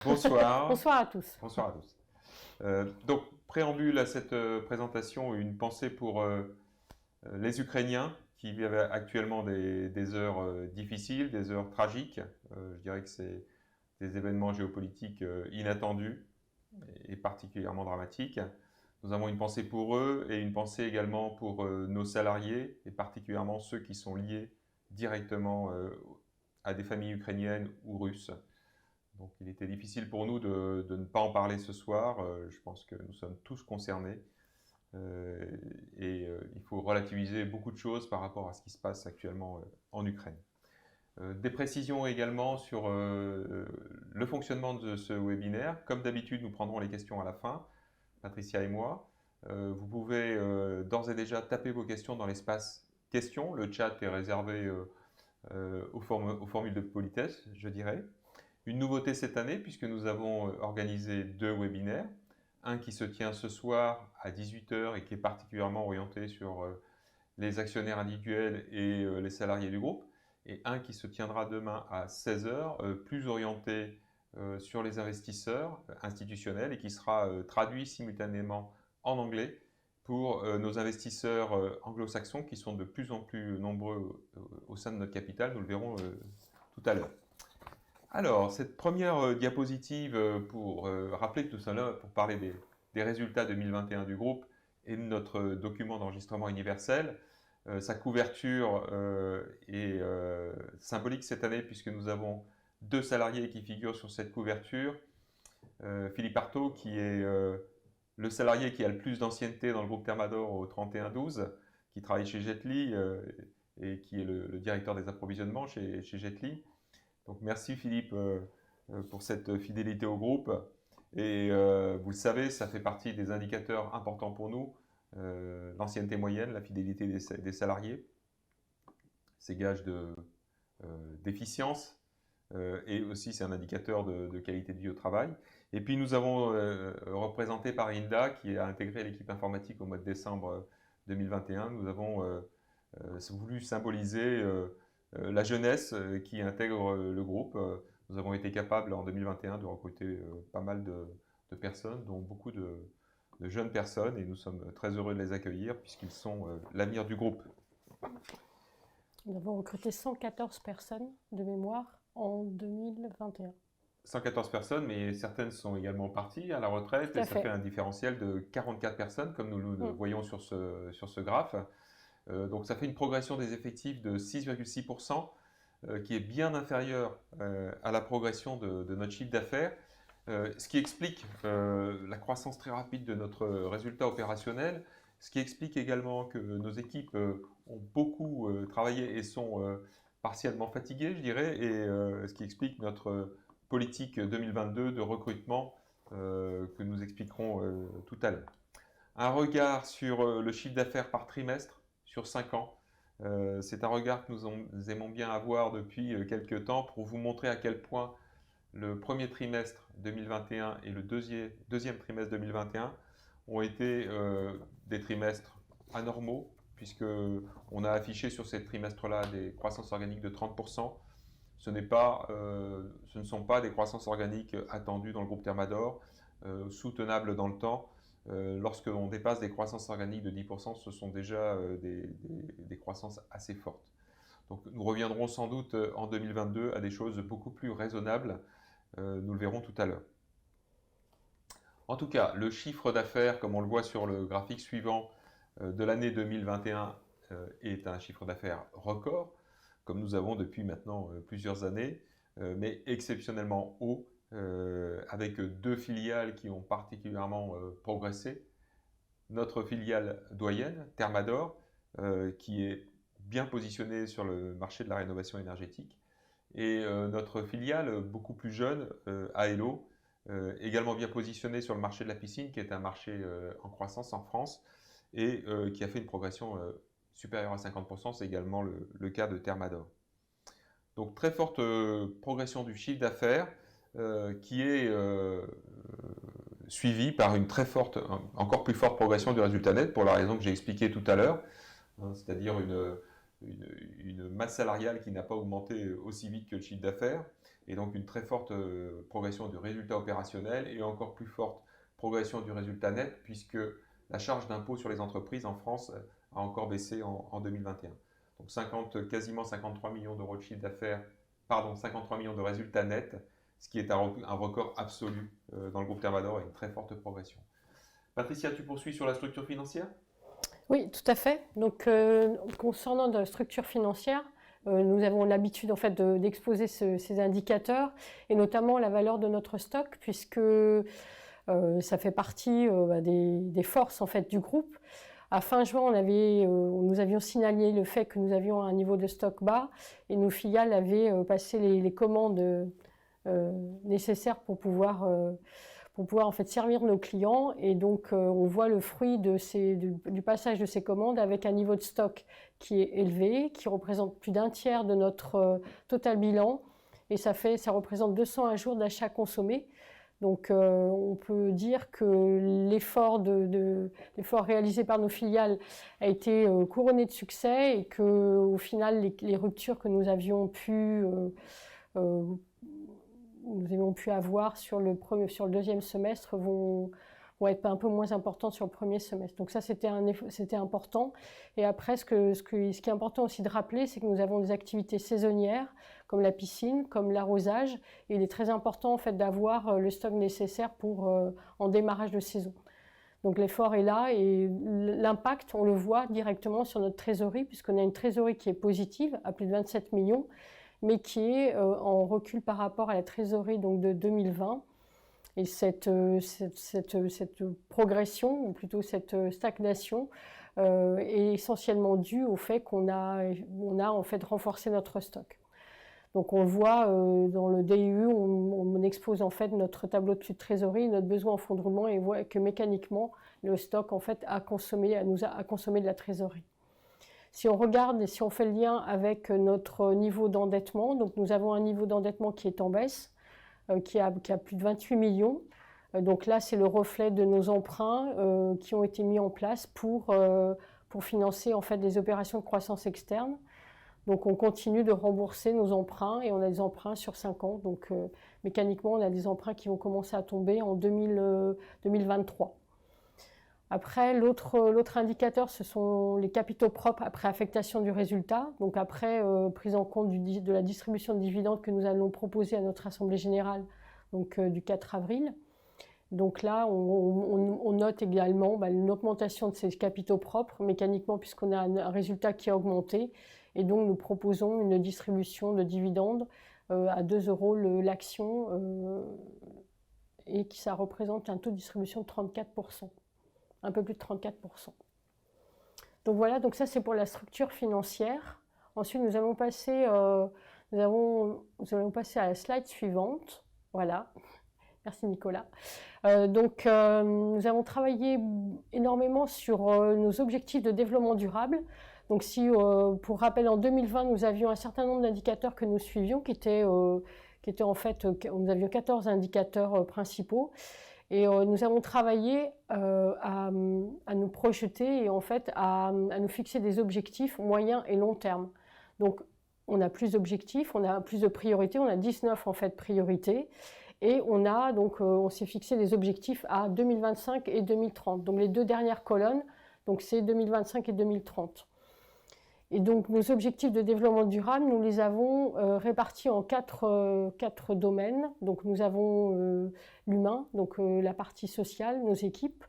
Bonsoir. Bonsoir à tous. Bonsoir à tous. Donc, préambule à cette présentation, une pensée pour les Ukrainiens qui vivent actuellement des heures difficiles, des heures tragiques. Je dirais que c'est des événements géopolitiques inattendus et particulièrement dramatiques. Nous avons une pensée pour eux et une pensée également pour nos salariés et particulièrement ceux qui sont liés directement à des familles ukrainiennes ou russes. Donc il était difficile pour nous de ne pas en parler ce soir. Je pense que nous sommes tous concernés. Il faut relativiser beaucoup de choses par rapport à ce qui se passe actuellement en Ukraine. Des précisions également sur le fonctionnement de ce webinaire. Comme d'habitude, nous prendrons les questions à la fin, Patricia et moi. Vous pouvez d'ores et déjà taper vos questions dans l'espace questions. Le chat est réservé aux formules de politesse, je dirais. Une nouveauté cette année, puisque nous avons organisé 2 webinaires. Un qui se tient ce soir à 18 h et qui est particulièrement orienté sur les actionnaires individuels et les salariés du groupe. Et un qui se tiendra demain à 16 h, plus orienté sur les investisseurs institutionnels et qui sera traduit simultanément en anglais pour nos investisseurs anglo-saxons qui sont de plus en plus nombreux au sein de notre capitale. Nous le verrons tout à l'heure. Alors, cette première diapositive pour rappeler que nous sommes là pour parler des résultats 2021 du groupe et de notre document d'enregistrement universel. Sa couverture est symbolique cette année puisque nous avons 2 salariés qui figurent sur cette couverture. Philippe Artaud, qui est le salarié qui a le plus d'ancienneté dans le groupe Thermador au 31-12, qui travaille chez Jetly et qui est le directeur des approvisionnements chez Jetly. Donc merci Philippe pour cette fidélité au groupe. Et vous le savez, ça fait partie des indicateurs importants pour nous, l'ancienneté moyenne, la fidélité des salariés, c'est gage d'efficience et aussi c'est un indicateur de qualité de vie au travail. Et puis nous avons représenté par Inda qui a intégré l'équipe informatique au mois de décembre 2021. Nous avons voulu symboliser la jeunesse qui intègre le groupe. Nous avons été capables en 2021 de recruter pas mal de personnes, dont beaucoup de jeunes personnes, et nous sommes très heureux de les accueillir puisqu'ils sont l'avenir du groupe. Nous avons recruté 114 personnes de mémoire en 2021. 114 personnes, mais certaines sont également parties à la retraite, et ça fait un différentiel de 44 personnes, comme nous le voyons sur ce graphe. Donc ça fait une progression des effectifs de 6,6%, qui est bien inférieure à la progression de notre chiffre d'affaires, ce qui explique la croissance très rapide de notre résultat opérationnel, ce qui explique également que nos équipes ont beaucoup travaillé et sont partiellement fatiguées, je dirais, et ce qui explique notre politique 2022 de recrutement que nous expliquerons tout à l'heure. Un regard sur le chiffre d'affaires par trimestre sur 5 ans. C'est un regard que nous aimons bien avoir depuis quelques temps pour vous montrer à quel point le premier trimestre 2021 et le deuxième trimestre 2021 ont été des trimestres anormaux, puisqu'on a affiché sur ces trimestres-là des croissances organiques de 30%. Ce ne sont pas des croissances organiques attendues dans le groupe Thermador, soutenables dans le temps. Lorsque l'on dépasse des croissances organiques de 10%, ce sont déjà des croissances assez fortes. Donc nous reviendrons sans doute en 2022 à des choses beaucoup plus raisonnables. Nous le verrons tout à l'heure. En tout cas, le chiffre d'affaires, comme on le voit sur le graphique suivant de l'année 2021, est un chiffre d'affaires record, comme nous avons depuis maintenant plusieurs années, mais exceptionnellement haut, avec 2 filiales qui ont particulièrement progressé. Notre filiale doyenne, Thermador, qui est bien positionnée sur le marché de la rénovation énergétique, et notre filiale beaucoup plus jeune, Aello, également bien positionnée sur le marché de la piscine, qui est un marché en croissance en France, et qui a fait une progression supérieure à 50%, c'est également le cas de Thermador. Donc très forte progression du chiffre d'affaires qui est suivie par une encore plus forte progression du résultat net pour la raison que j'ai expliquée tout à l'heure, hein, c'est-à-dire une masse salariale qui n'a pas augmenté aussi vite que le chiffre d'affaires, et donc une très forte progression du résultat opérationnel et encore plus forte progression du résultat net, puisque la charge d'impôt sur les entreprises en France a encore baissé en 2021. Donc quasiment 53 millions d'euros de chiffre d'affaires, pardon, 53 millions de résultats nets, ce qui est un record absolu dans le groupe Thermador et une très forte progression. Patricia, tu poursuis sur la structure financière ? Oui, tout à fait. Donc, concernant la structure financière, nous avons l'habitude en fait d'exposer ces indicateurs et notamment la valeur de notre stock, puisque ça fait partie des forces en fait du groupe. À fin juin, nous avions signalé le fait que nous avions un niveau de stock bas et nos filiales avaient passé les commandes nécessaires pour pouvoir en fait servir nos clients, et donc on voit le fruit du passage de ces commandes avec un niveau de stock qui est élevé, qui représente plus d'un tiers de notre total bilan, et ça représente 201 jours d'achat consommés. Donc on peut dire que l'effort réalisé par nos filiales a été couronné de succès, et que au final les ruptures que nous avions pu avoir sur le deuxième semestre vont être un peu moins importantes sur le premier semestre. Donc ça, c'était important. Et après, ce qui est important aussi de rappeler, c'est que nous avons des activités saisonnières, comme la piscine, comme l'arrosage. Et il est très important en fait, d'avoir le stock nécessaire en démarrage de saison. Donc l'effort est là, et l'impact, on le voit directement sur notre trésorerie, puisqu'on a une trésorerie qui est positive, à plus de 27 millions, mais qui est en recul par rapport à la trésorerie donc, de 2020. Et cette progression, ou plutôt cette stagnation, est essentiellement due au fait qu'on a en fait renforcé notre stock. Donc on voit dans le DIU, on expose en fait notre tableau de trésorerie, notre besoin en fonds de roulement, et on voit que mécaniquement le stock en fait a consommé de la trésorerie. Si on regarde et si on fait le lien avec notre niveau d'endettement, donc nous avons un niveau d'endettement qui est en baisse, qui a plus de 28 millions. Donc là, c'est le reflet de nos emprunts qui ont été mis en place pour financer en fait des opérations de croissance externe. Donc on continue de rembourser nos emprunts, et on a des emprunts sur 5 ans. Donc mécaniquement, on a des emprunts qui vont commencer à tomber en 2023. Après, l'autre indicateur, ce sont les capitaux propres après affectation du résultat. Donc après prise en compte de la distribution de dividendes que nous allons proposer à notre Assemblée Générale du 4 avril. Donc là, on note également une augmentation de ces capitaux propres, mécaniquement, puisqu'on a un résultat qui a augmenté. Et donc, nous proposons une distribution de dividendes à 2 € l'action, et ça représente un taux de distribution de 34%. Un peu plus de 34%. Donc voilà, donc ça c'est pour la structure financière. Ensuite, nous allons passer à la slide suivante. Voilà, merci Nicolas. Nous avons travaillé énormément sur nos objectifs de développement durable. Donc pour rappel, en 2020, nous avions un certain nombre d'indicateurs que nous suivions, qui étaient en fait, nous avions 14 indicateurs principaux. Et nous avons travaillé à nous projeter et en fait à nous fixer des objectifs moyen et long terme. Donc on a plus d'objectifs, on a plus de priorités, on a 19 en fait priorités, et on s'est fixé des objectifs à 2025 et 2030. Donc les deux dernières colonnes, donc c'est 2025 et 2030. Et donc nos objectifs de développement durable, nous les avons répartis en quatre domaines. Donc nous avons l'humain, donc la partie sociale, nos équipes,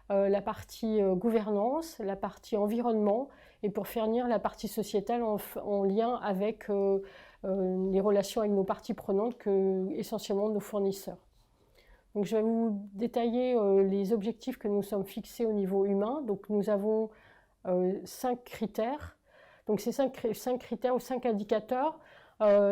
la partie gouvernance, la partie environnement, et pour finir la partie sociétale en lien avec les relations avec nos parties prenantes, essentiellement nos fournisseurs. Donc je vais vous détailler les objectifs que nous sommes fixés au niveau humain. Donc nous avons 5 critères. Donc ces 5 critères ou 5 indicateurs,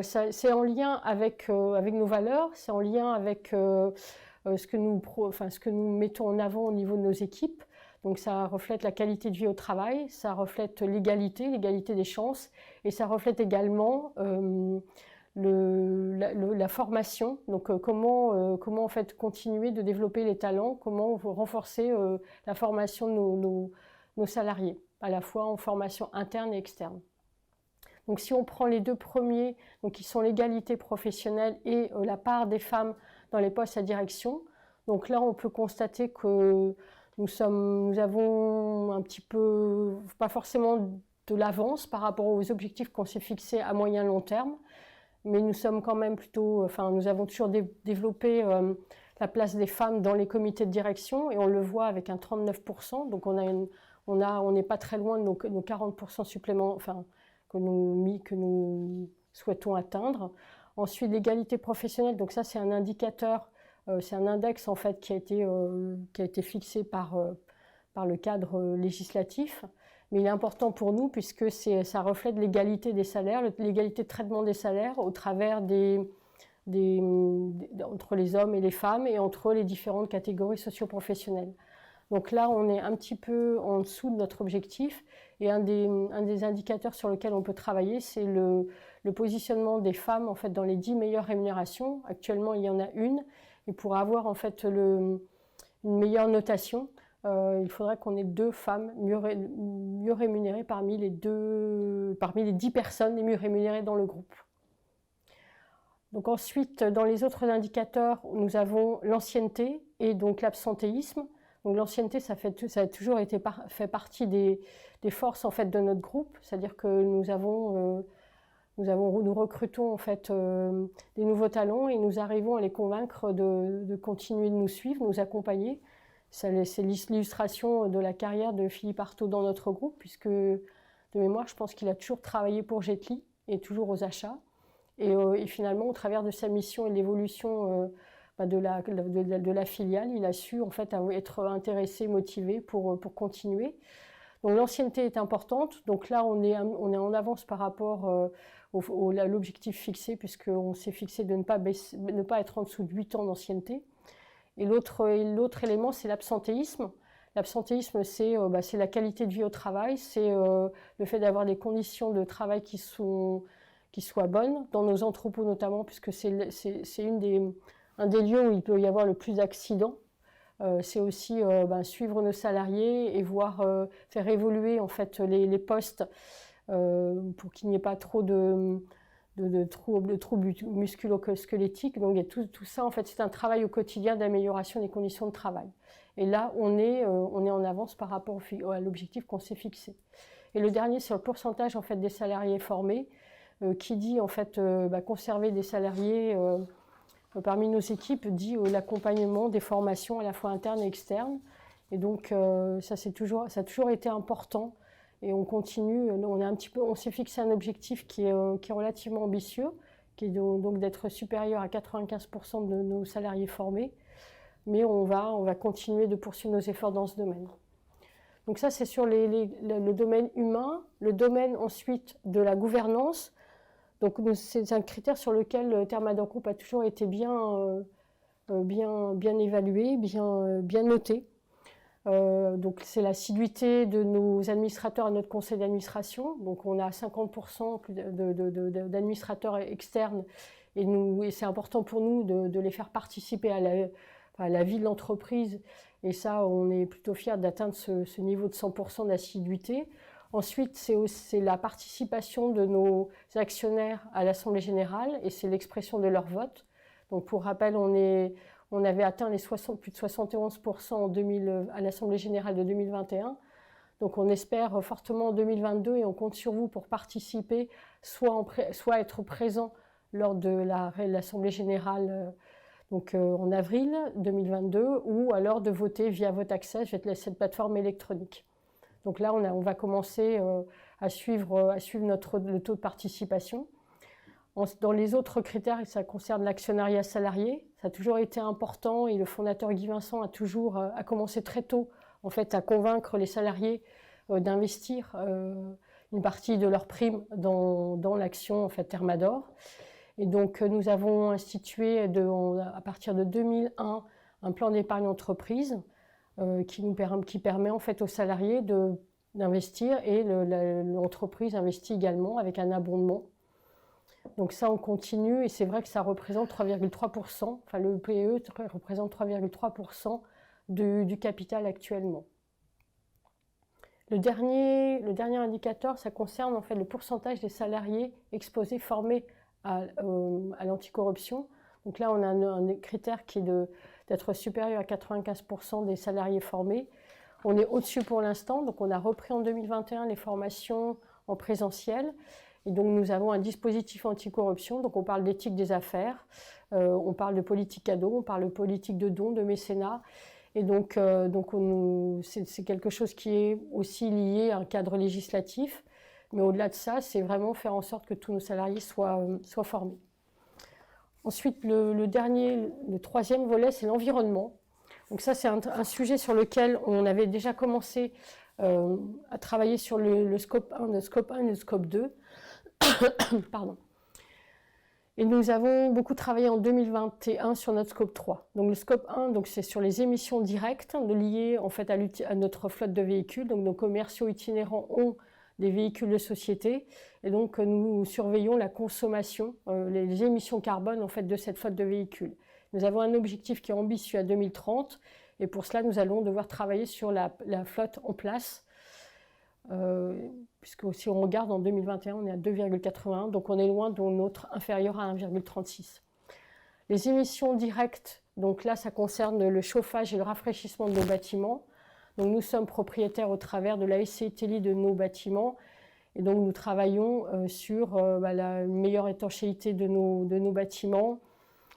c'est en lien avec nos valeurs, c'est en lien avec ce que nous mettons en avant au niveau de nos équipes. Donc ça reflète la qualité de vie au travail, ça reflète l'égalité des chances, et ça reflète également la formation. Donc comment en fait continuer de développer les talents, comment renforcer la formation de nos salariés, à la fois en formation interne et externe. Donc si on prend les deux premiers, donc qui sont l'égalité professionnelle et la part des femmes dans les postes à direction, donc là on peut constater que nous avons un petit peu, pas forcément de l'avance par rapport aux objectifs qu'on s'est fixés à moyen long terme, mais nous sommes quand même plutôt, enfin nous avons toujours développé la place des femmes dans les comités de direction, et on le voit avec un 39%, donc on n'est pas très loin de nos 40% supplémentaires, enfin, que nous souhaitons atteindre. Ensuite, l'égalité professionnelle, donc ça c'est un indicateur, c'est un index en fait qui a été fixé par le cadre législatif, mais il est important pour nous puisque ça reflète l'égalité des salaires, l'égalité de traitement des salaires au travers entre les hommes et les femmes et entre les différentes catégories socio-professionnelles. Donc là, on est un petit peu en dessous de notre objectif, et un des indicateurs sur lesquels on peut travailler, c'est le positionnement des femmes en fait, dans les 10 meilleures rémunérations. Actuellement, il y en a une, et pour avoir en fait, une meilleure notation, il faudrait qu'on ait 2 femmes mieux rémunérées parmi les 10 personnes les mieux rémunérées dans le groupe. Donc ensuite, dans les autres indicateurs, nous avons l'ancienneté et donc l'absentéisme. Donc l'ancienneté, ça a toujours fait partie des forces en fait de notre groupe, c'est-à-dire que nous recrutons en fait des nouveaux talents et nous arrivons à les convaincre de continuer de nous suivre, nous accompagner. C'est l'illustration de la carrière de Philippe Artaud dans notre groupe, puisque de mémoire, je pense qu'il a toujours travaillé pour Jetly et toujours aux achats. Et finalement, au travers de sa mission et de l'évolution de la filiale, il a su en fait être intéressé, motivé pour continuer. Donc l'ancienneté est importante. Donc là, on est en avance par rapport à l'objectif fixé, puisqu'on s'est fixé de ne pas être en dessous de 8 ans d'ancienneté. Et l'autre élément, c'est l'absentéisme. L'absentéisme, c'est la qualité de vie au travail, c'est le fait d'avoir des conditions de travail qui soient bonnes, dans nos entrepôts notamment, puisque c'est un des lieux où il peut y avoir le plus d'accidents. C'est aussi suivre nos salariés et faire évoluer en fait, les postes pour qu'il n'y ait pas trop de troubles musculo-squelettiques. Donc tout ça, en fait, c'est un travail au quotidien d'amélioration des conditions de travail. Et là, on est en avance par rapport à l'objectif qu'on s'est fixé. Et le dernier, c'est le pourcentage en fait, des salariés formés, qui dit en fait conserver des salariés parmi nos équipes, dit l'accompagnement des formations à la fois internes et externes. Et donc ça a toujours été important. Et on continue, on s'est fixé un objectif qui est relativement ambitieux, qui est donc d'être supérieur à 95% de nos salariés formés. Mais on va continuer de poursuivre nos efforts dans ce domaine. Donc ça, c'est sur le domaine humain. Le domaine ensuite de la gouvernance. Donc c'est un critère sur lequel Thermador Group a toujours été bien évalué, bien noté. Donc c'est l'assiduité de nos administrateurs à notre conseil d'administration. Donc on a 50% d'administrateurs externes et c'est important pour nous de les faire participer à la vie de l'entreprise. Et ça, on est plutôt fiers d'atteindre ce niveau de 100% d'assiduité. Ensuite, c'est la participation de nos actionnaires à l'Assemblée générale et c'est l'expression de leur vote. Donc pour rappel, on avait atteint plus de 71% à l'Assemblée générale de 2021. Donc on espère fortement en 2022 et on compte sur vous pour participer, soit être présent lors de l'Assemblée générale en avril 2022, ou alors de voter via Vote Access, cette plateforme électronique. Donc là, on va commencer à suivre le taux de participation. Dans les autres critères, ça concerne l'actionnariat salarié. Ça a toujours été important et le fondateur Guy Vincent a commencé très tôt en fait, à convaincre les salariés d'investir une partie de leur prime dans l'action en fait, Thermador. Et donc nous avons institué à partir de 2001 un plan d'épargne entreprise qui permet en fait aux salariés d'investir et l'entreprise investit également avec un abondement. Donc ça, on continue et c'est vrai que ça représente 3,3%, enfin le PE représente 3,3% du capital actuellement. Le dernier indicateur, ça concerne en fait le pourcentage des salariés exposés, formés à l'anticorruption. Donc là, on a un critère qui est d'être supérieur à 95% des salariés formés. On est au-dessus pour l'instant, donc on a repris en 2021 les formations en présentiel. Et donc nous avons un dispositif anticorruption, donc on parle d'éthique des affaires, on parle de politique cadeau, on parle de politique de dons, de mécénat. Et donc c'est quelque chose qui est aussi lié à un cadre législatif. Mais au-delà de ça, c'est vraiment faire en sorte que tous nos salariés soient formés. Ensuite, le troisième volet, c'est l'environnement. Donc ça, c'est un sujet sur lequel on avait déjà commencé à travailler sur le scope 1, le scope 1 et le scope 2. Pardon. Et nous avons beaucoup travaillé en 2021 sur notre scope 3. Donc le scope 1, c'est sur les émissions directes liées en fait à notre flotte de véhicules. Donc nos commerciaux itinérants ont des véhicules de société et donc nous surveillons la consommation, les émissions carbone en fait de cette flotte de véhicules. Nous avons un objectif qui est ambitieux à 2030 et pour cela nous allons devoir travailler sur la flotte en place. Puisque si on regarde en 2021, on est à 2,81, donc on est loin de notre inférieur à 1,36. Les émissions directes, donc là ça concerne le chauffage et le rafraîchissement de nos bâtiments. Donc nous sommes propriétaires au travers de la SCI Télé de nos bâtiments et donc nous travaillons sur la meilleure étanchéité de nos bâtiments.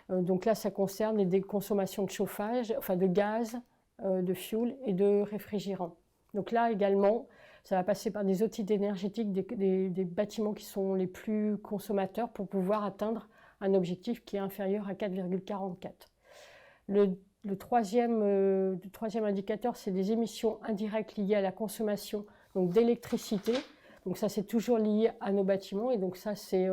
Donc là ça concerne des consommations de chauffage, enfin de gaz, de fuel et de réfrigérant. Donc là également, ça va passer par des audits énergétiques des bâtiments qui sont les plus consommateurs pour pouvoir atteindre un objectif qui est inférieur à 4,44. Le troisième indicateur, c'est des émissions indirectes liées à la consommation d'électricité. Donc ça, c'est toujours lié à nos bâtiments et donc ça, c'est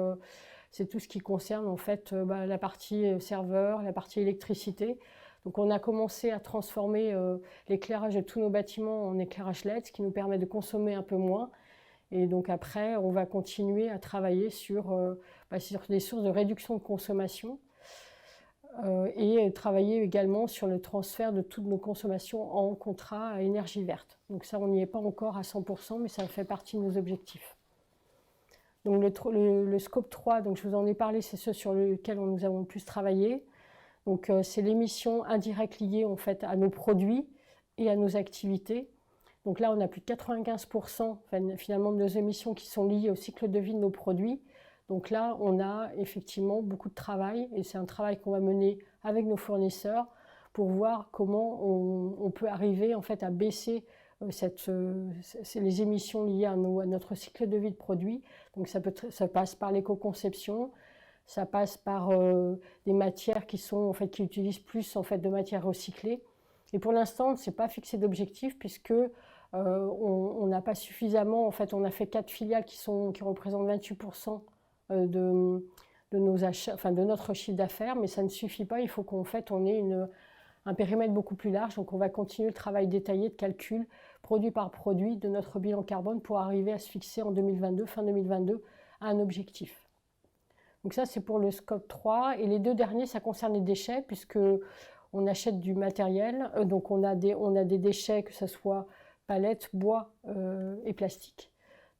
tout ce qui concerne en fait la partie serveur, la partie électricité. Donc on a commencé à transformer l'éclairage de tous nos bâtiments en éclairage LED, ce qui nous permet de consommer un peu moins. Et donc après, on va continuer à travailler sur des sources de réduction de consommation et travailler également sur le transfert de toutes nos consommations en contrat à énergie verte. Donc ça, on n'y est pas encore à 100%, mais ça fait partie de nos objectifs. Donc le scope 3, donc je vous en ai parlé, c'est ce sur lequel nous avons le plus travaillé. Donc c'est l'émission indirecte liée en fait à nos produits et à nos activités. Donc là, on a plus de 95% finalement de nos émissions qui sont liées au cycle de vie de nos produits. Donc là, on a effectivement beaucoup de travail et c'est un travail qu'on va mener avec nos fournisseurs pour voir comment on peut arriver en fait à baisser les émissions liées à notre cycle de vie de produits. Donc ça passe par l'éco-conception. Ça passe par des matières qui utilisent plus en fait de matières recyclées. Et pour l'instant, on ne s'est pas fixé d'objectif puisque on n'a pas suffisamment. En fait, on a fait 4 filiales qui représentent 28% de nos achats, de notre chiffre d'affaires, mais ça ne suffit pas. Il faut on ait un périmètre beaucoup plus large. Donc, on va continuer le travail détaillé de calcul, produit par produit, de notre bilan carbone pour arriver à se fixer en 2022, fin 2022, à un objectif. Donc ça, c'est pour le scope 3. Et les deux derniers, ça concerne les déchets, puisqu'on achète du matériel. Donc on a des déchets, que ce soit palettes, bois et plastique.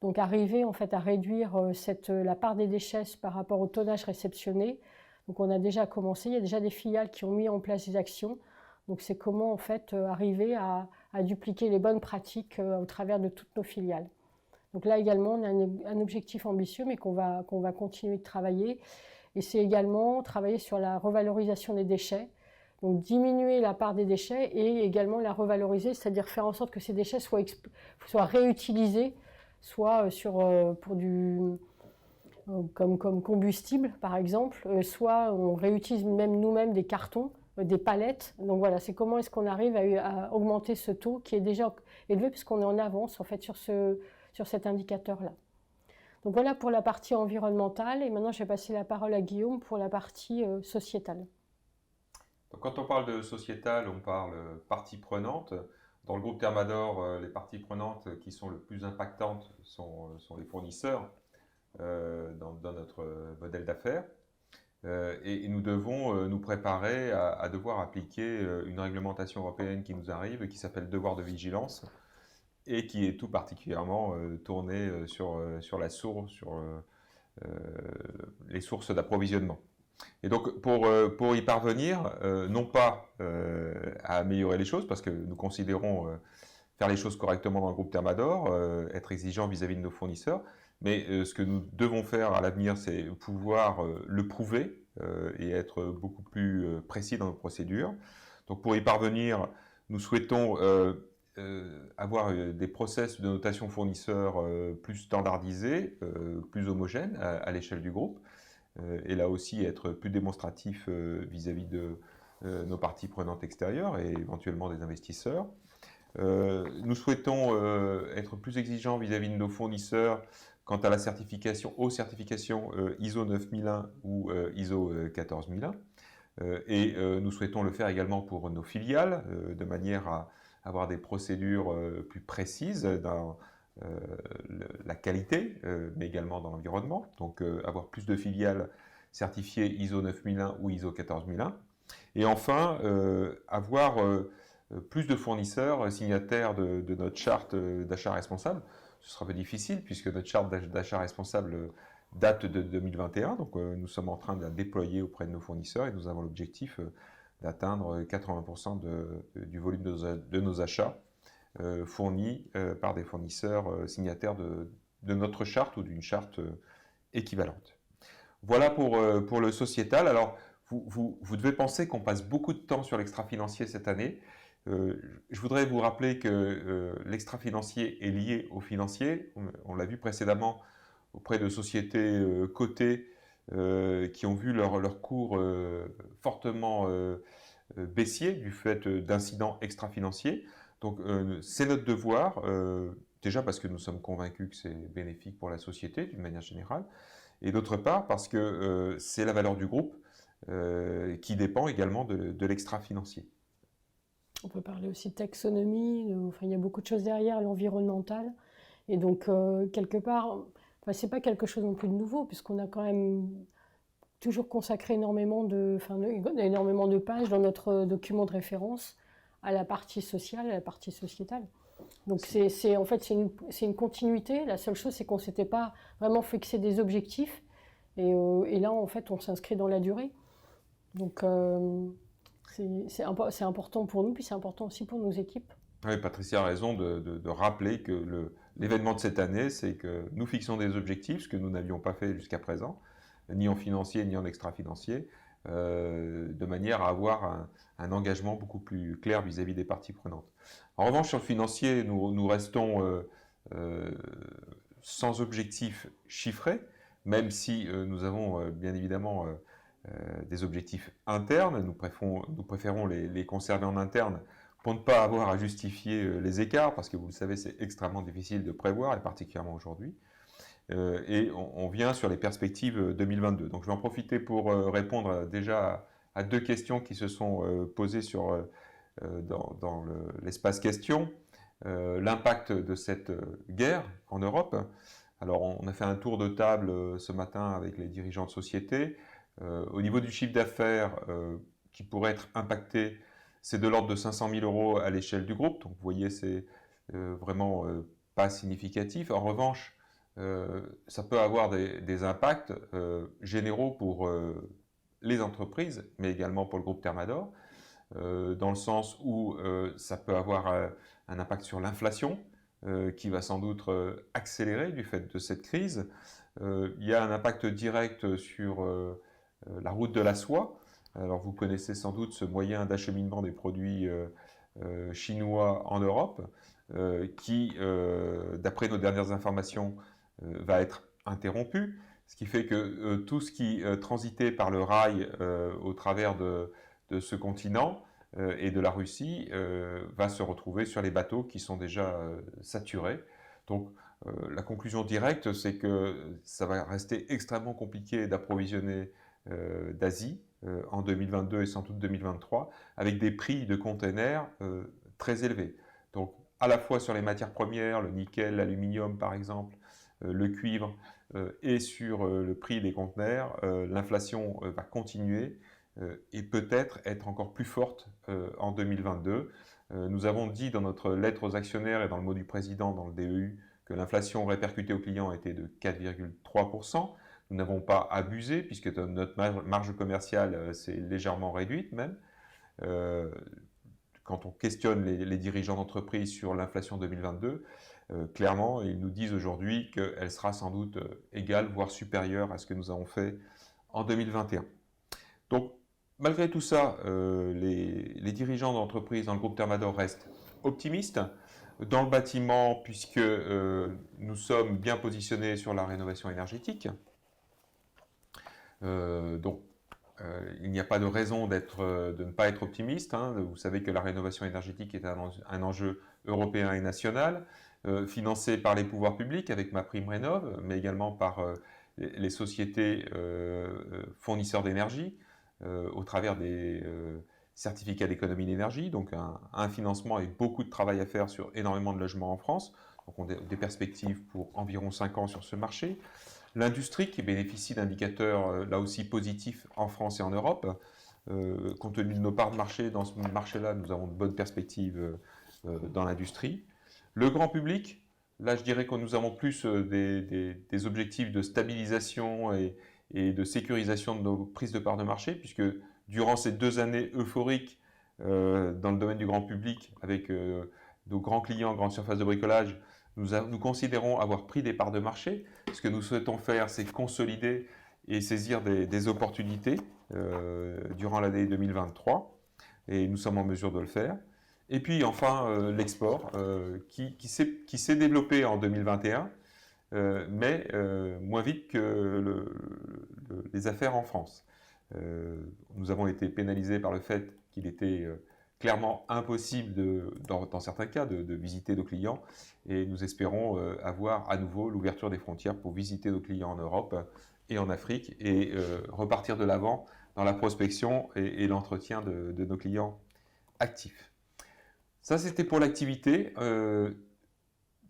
Donc arriver en fait à réduire la part des déchets par rapport au tonnage réceptionné. Donc on a déjà commencé, il y a déjà des filiales qui ont mis en place des actions. Donc c'est comment en fait arriver à dupliquer les bonnes pratiques au travers de toutes nos filiales. Donc là également, on a un objectif ambitieux, mais qu'on va continuer de travailler. Et c'est également travailler sur la revalorisation des déchets. Donc diminuer la part des déchets et également la revaloriser, c'est-à-dire faire en sorte que ces déchets soient réutilisés, soit comme combustible par exemple, soit on réutilise même nous-mêmes des cartons, des palettes. Donc voilà, c'est comment est-ce qu'on arrive à augmenter ce taux qui est déjà élevé puisqu'on est en avance en fait sur cet indicateur-là. Donc voilà pour la partie environnementale et maintenant je vais passer la parole à Guillaume pour la partie sociétale. Donc, quand on parle de sociétal, on parle parties prenantes. Dans le groupe Thermador, les parties prenantes qui sont les plus impactantes sont les fournisseurs dans notre modèle d'affaires. Et nous devons nous préparer à devoir appliquer une réglementation européenne qui nous arrive et qui s'appelle devoir de vigilance et qui est tout particulièrement tourné sur la source, sur les sources d'approvisionnement. Et donc, pour y parvenir, non pas à améliorer les choses, parce que nous considérons faire les choses correctement dans le groupe Thermador, être exigeant vis-à-vis de nos fournisseurs, mais ce que nous devons faire à l'avenir, c'est pouvoir le prouver et être beaucoup plus précis dans nos procédures. Donc, pour y parvenir, nous souhaitons avoir des process de notation fournisseurs plus standardisés, plus homogènes à l'échelle du groupe, et là aussi être plus démonstratif vis-à-vis de nos parties prenantes extérieures et éventuellement des investisseurs. Nous souhaitons être plus exigeants vis-à-vis de nos fournisseurs quant à la certification, aux certifications ISO 9001 ou ISO 14001. Et nous souhaitons le faire également pour nos filiales, de manière à avoir des procédures plus précises dans la qualité, mais également dans l'environnement. Donc avoir plus de filiales certifiées ISO 9001 ou ISO 14001. Et enfin, avoir plus de fournisseurs signataires de notre charte d'achat responsable. Ce sera un peu difficile puisque notre charte d'achat responsable date de 2021. Donc nous sommes en train de la déployer auprès de nos fournisseurs et nous avons l'objectif d'atteindre 80% du volume de nos achats fournis par des fournisseurs signataires de notre charte ou d'une charte équivalente. Voilà pour le sociétal. Alors, vous devez penser qu'on passe beaucoup de temps sur l'extra-financier cette année. Je voudrais vous rappeler que l'extra-financier est lié au financier. On l'a vu précédemment auprès de sociétés cotées qui ont vu leur cours fortement baissier du fait d'incidents extra-financiers. Donc c'est notre devoir, déjà parce que nous sommes convaincus que c'est bénéfique pour la société d'une manière générale, et d'autre part parce que c'est la valeur du groupe qui dépend également de l'extra-financier. On peut parler aussi de taxonomie, enfin, il y a beaucoup de choses derrière l'environnemental. Et donc, quelque part, enfin, c'est pas quelque chose non plus de nouveau, puisqu'on a quand même toujours consacré énormément de pages dans notre document de référence à la partie sociale, à la partie sociétale. Donc en fait, c'est une continuité. La seule chose, c'est qu'on ne s'était pas vraiment fixé des objectifs. Et là, en fait, on s'inscrit dans la durée. Donc, c'est important pour nous, puis c'est important aussi pour nos équipes. Oui, Patricia a raison de rappeler que l'événement de cette année, c'est que nous fixons des objectifs, ce que nous n'avions pas fait jusqu'à présent, ni en financier, ni en extra-financier, de manière à avoir un engagement beaucoup plus clair vis-à-vis des parties prenantes. En revanche, sur le financier, nous restons sans objectif chiffré, même si nous avons bien évidemment des objectifs internes. Nous préférons les conserver en interne pour ne pas avoir à justifier les écarts, parce que vous le savez, c'est extrêmement difficile de prévoir, et particulièrement aujourd'hui. Et on vient sur les perspectives 2022. Donc je vais en profiter pour répondre déjà à deux questions qui se sont posées dans l'espace questions. L'impact de cette guerre en Europe. Alors on a fait un tour de table ce matin avec les dirigeants de société. Au niveau du chiffre d'affaires qui pourrait être impacté, c'est de l'ordre de 500 000 € à l'échelle du groupe. Donc vous voyez, c'est vraiment pas significatif. En revanche, ça peut avoir des impacts généraux pour les entreprises, mais également pour le groupe Thermador, dans le sens où ça peut avoir un impact sur l'inflation, qui va sans doute accélérer du fait de cette crise. Il y a un impact direct sur la route de la soie. Alors vous connaissez sans doute ce moyen d'acheminement des produits chinois en Europe, qui, d'après nos dernières informations, va être interrompu, ce qui fait que tout ce qui transitait par le rail au travers de ce continent et de la Russie va se retrouver sur les bateaux qui sont déjà saturés. Donc la conclusion directe, c'est que ça va rester extrêmement compliqué d'approvisionner d'Asie en 2022 et sans doute 2023, avec des prix de containers très élevés. Donc à la fois sur les matières premières, le nickel, l'aluminium par exemple, le cuivre, et sur le prix des conteneurs, l'inflation va continuer et peut-être être encore plus forte en 2022. Nous avons dit dans notre lettre aux actionnaires et dans le mot du président dans le DEU que l'inflation répercutée aux clients était de 4,3%. Nous n'avons pas abusé puisque notre marge commerciale s'est légèrement réduite même. Quand on questionne les dirigeants d'entreprise sur l'inflation 2022, clairement, ils nous disent aujourd'hui qu'elle sera sans doute égale, voire supérieure à ce que nous avons fait en 2021. Donc, malgré tout ça, les dirigeants d'entreprise dans le groupe Thermador restent optimistes. Dans le bâtiment, puisque nous sommes bien positionnés sur la rénovation énergétique. Donc, il n'y a pas de raison de ne pas être optimiste. Hein. Vous savez que la rénovation énergétique est un enjeu européen et national, financé par les pouvoirs publics avec MaPrimeRénov', mais également par les sociétés fournisseurs d'énergie au travers des certificats d'économie d'énergie, donc un financement et beaucoup de travail à faire sur énormément de logements en France. Donc on a des perspectives pour environ 5 ans sur ce marché. L'industrie qui bénéficie d'indicateurs là aussi positifs en France et en Europe. Compte tenu de nos parts de marché, dans ce marché-là, nous avons de bonnes perspectives dans l'industrie. Le grand public, là je dirais que nous avons plus des objectifs de stabilisation et de sécurisation de nos prises de parts de marché, puisque durant ces 2 années euphoriques dans le domaine du grand public, avec nos grands clients, grandes surfaces de bricolage, nous considérons avoir pris des parts de marché. Ce que nous souhaitons faire, c'est consolider et saisir des opportunités durant l'année 2023, et nous sommes en mesure de le faire. Et puis enfin, l'export qui s'est développé en 2021, mais moins vite que les affaires en France. Nous avons été pénalisés par le fait qu'il était clairement impossible, dans certains cas, de visiter nos clients, et nous espérons avoir à nouveau l'ouverture des frontières pour visiter nos clients en Europe et en Afrique, et repartir de l'avant dans la prospection et l'entretien de nos clients actifs. Ça, c'était pour l'activité.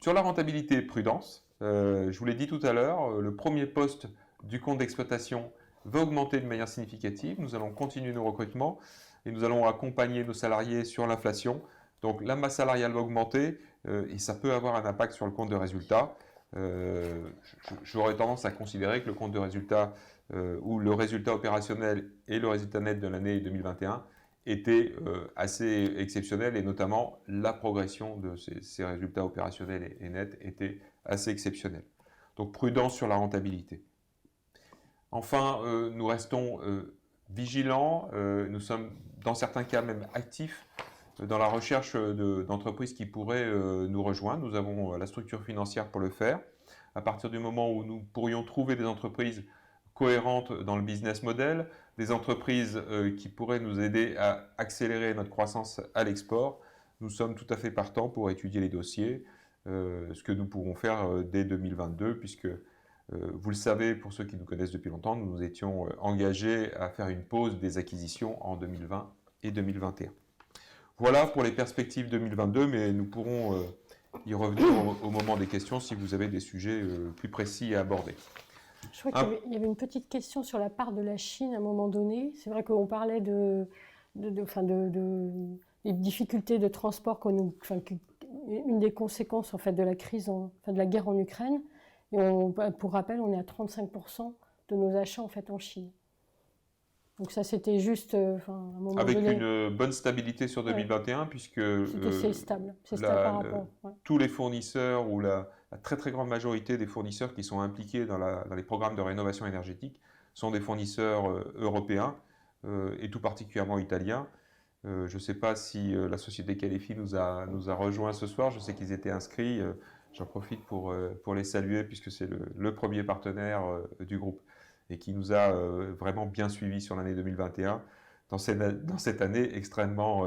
Sur la rentabilité, prudence. Je vous l'ai dit tout à l'heure, le premier poste du compte d'exploitation va augmenter de manière significative. Nous allons continuer nos recrutements et nous allons accompagner nos salariés sur l'inflation. Donc la masse salariale va augmenter et ça peut avoir un impact sur le compte de résultat. J'aurais tendance à considérer que le compte de résultat ou le résultat opérationnel et le résultat net de l'année 2021 étaient assez exceptionnels, et notamment la progression de ces résultats opérationnels et nets était assez exceptionnelle. Donc prudence sur la rentabilité. Enfin, nous restons vigilants, nous sommes dans certains cas même actifs dans la recherche d'entreprises qui pourraient nous rejoindre. Nous avons la structure financière pour le faire. À partir du moment où nous pourrions trouver des entreprises cohérentes dans le business model, des entreprises qui pourraient nous aider à accélérer notre croissance à l'export, nous sommes tout à fait partants pour étudier les dossiers, ce que nous pourrons faire dès 2022, puisque vous le savez, pour ceux qui nous connaissent depuis longtemps, nous nous étions engagés à faire une pause des acquisitions en 2020 et 2021. Voilà pour les perspectives 2022, mais nous pourrons y revenir au moment des questions si vous avez des sujets plus précis à aborder. Je crois qu'il y avait une petite question sur la part de la Chine à un moment donné. C'est vrai qu'on parlait des difficultés de transport, une des conséquences en fait, de la crise, de la guerre en Ukraine. Et pour rappel, on est à 35% de nos achats en fait en Chine. Donc ça, c'était juste à un moment avec donné. Avec une bonne stabilité sur 2021, puisque c'est stable. C'est stable par rapport. Tous les fournisseurs ou la très très grande majorité des fournisseurs qui sont impliqués dans les programmes de rénovation énergétique sont des fournisseurs européens et tout particulièrement italiens. Je ne sais pas si la société Calefi nous a rejoints ce soir. Je sais qu'ils étaient inscrits. J'en profite pour les saluer puisque c'est le premier partenaire du groupe et qui nous a vraiment bien suivis sur l'année 2021 dans cette année extrêmement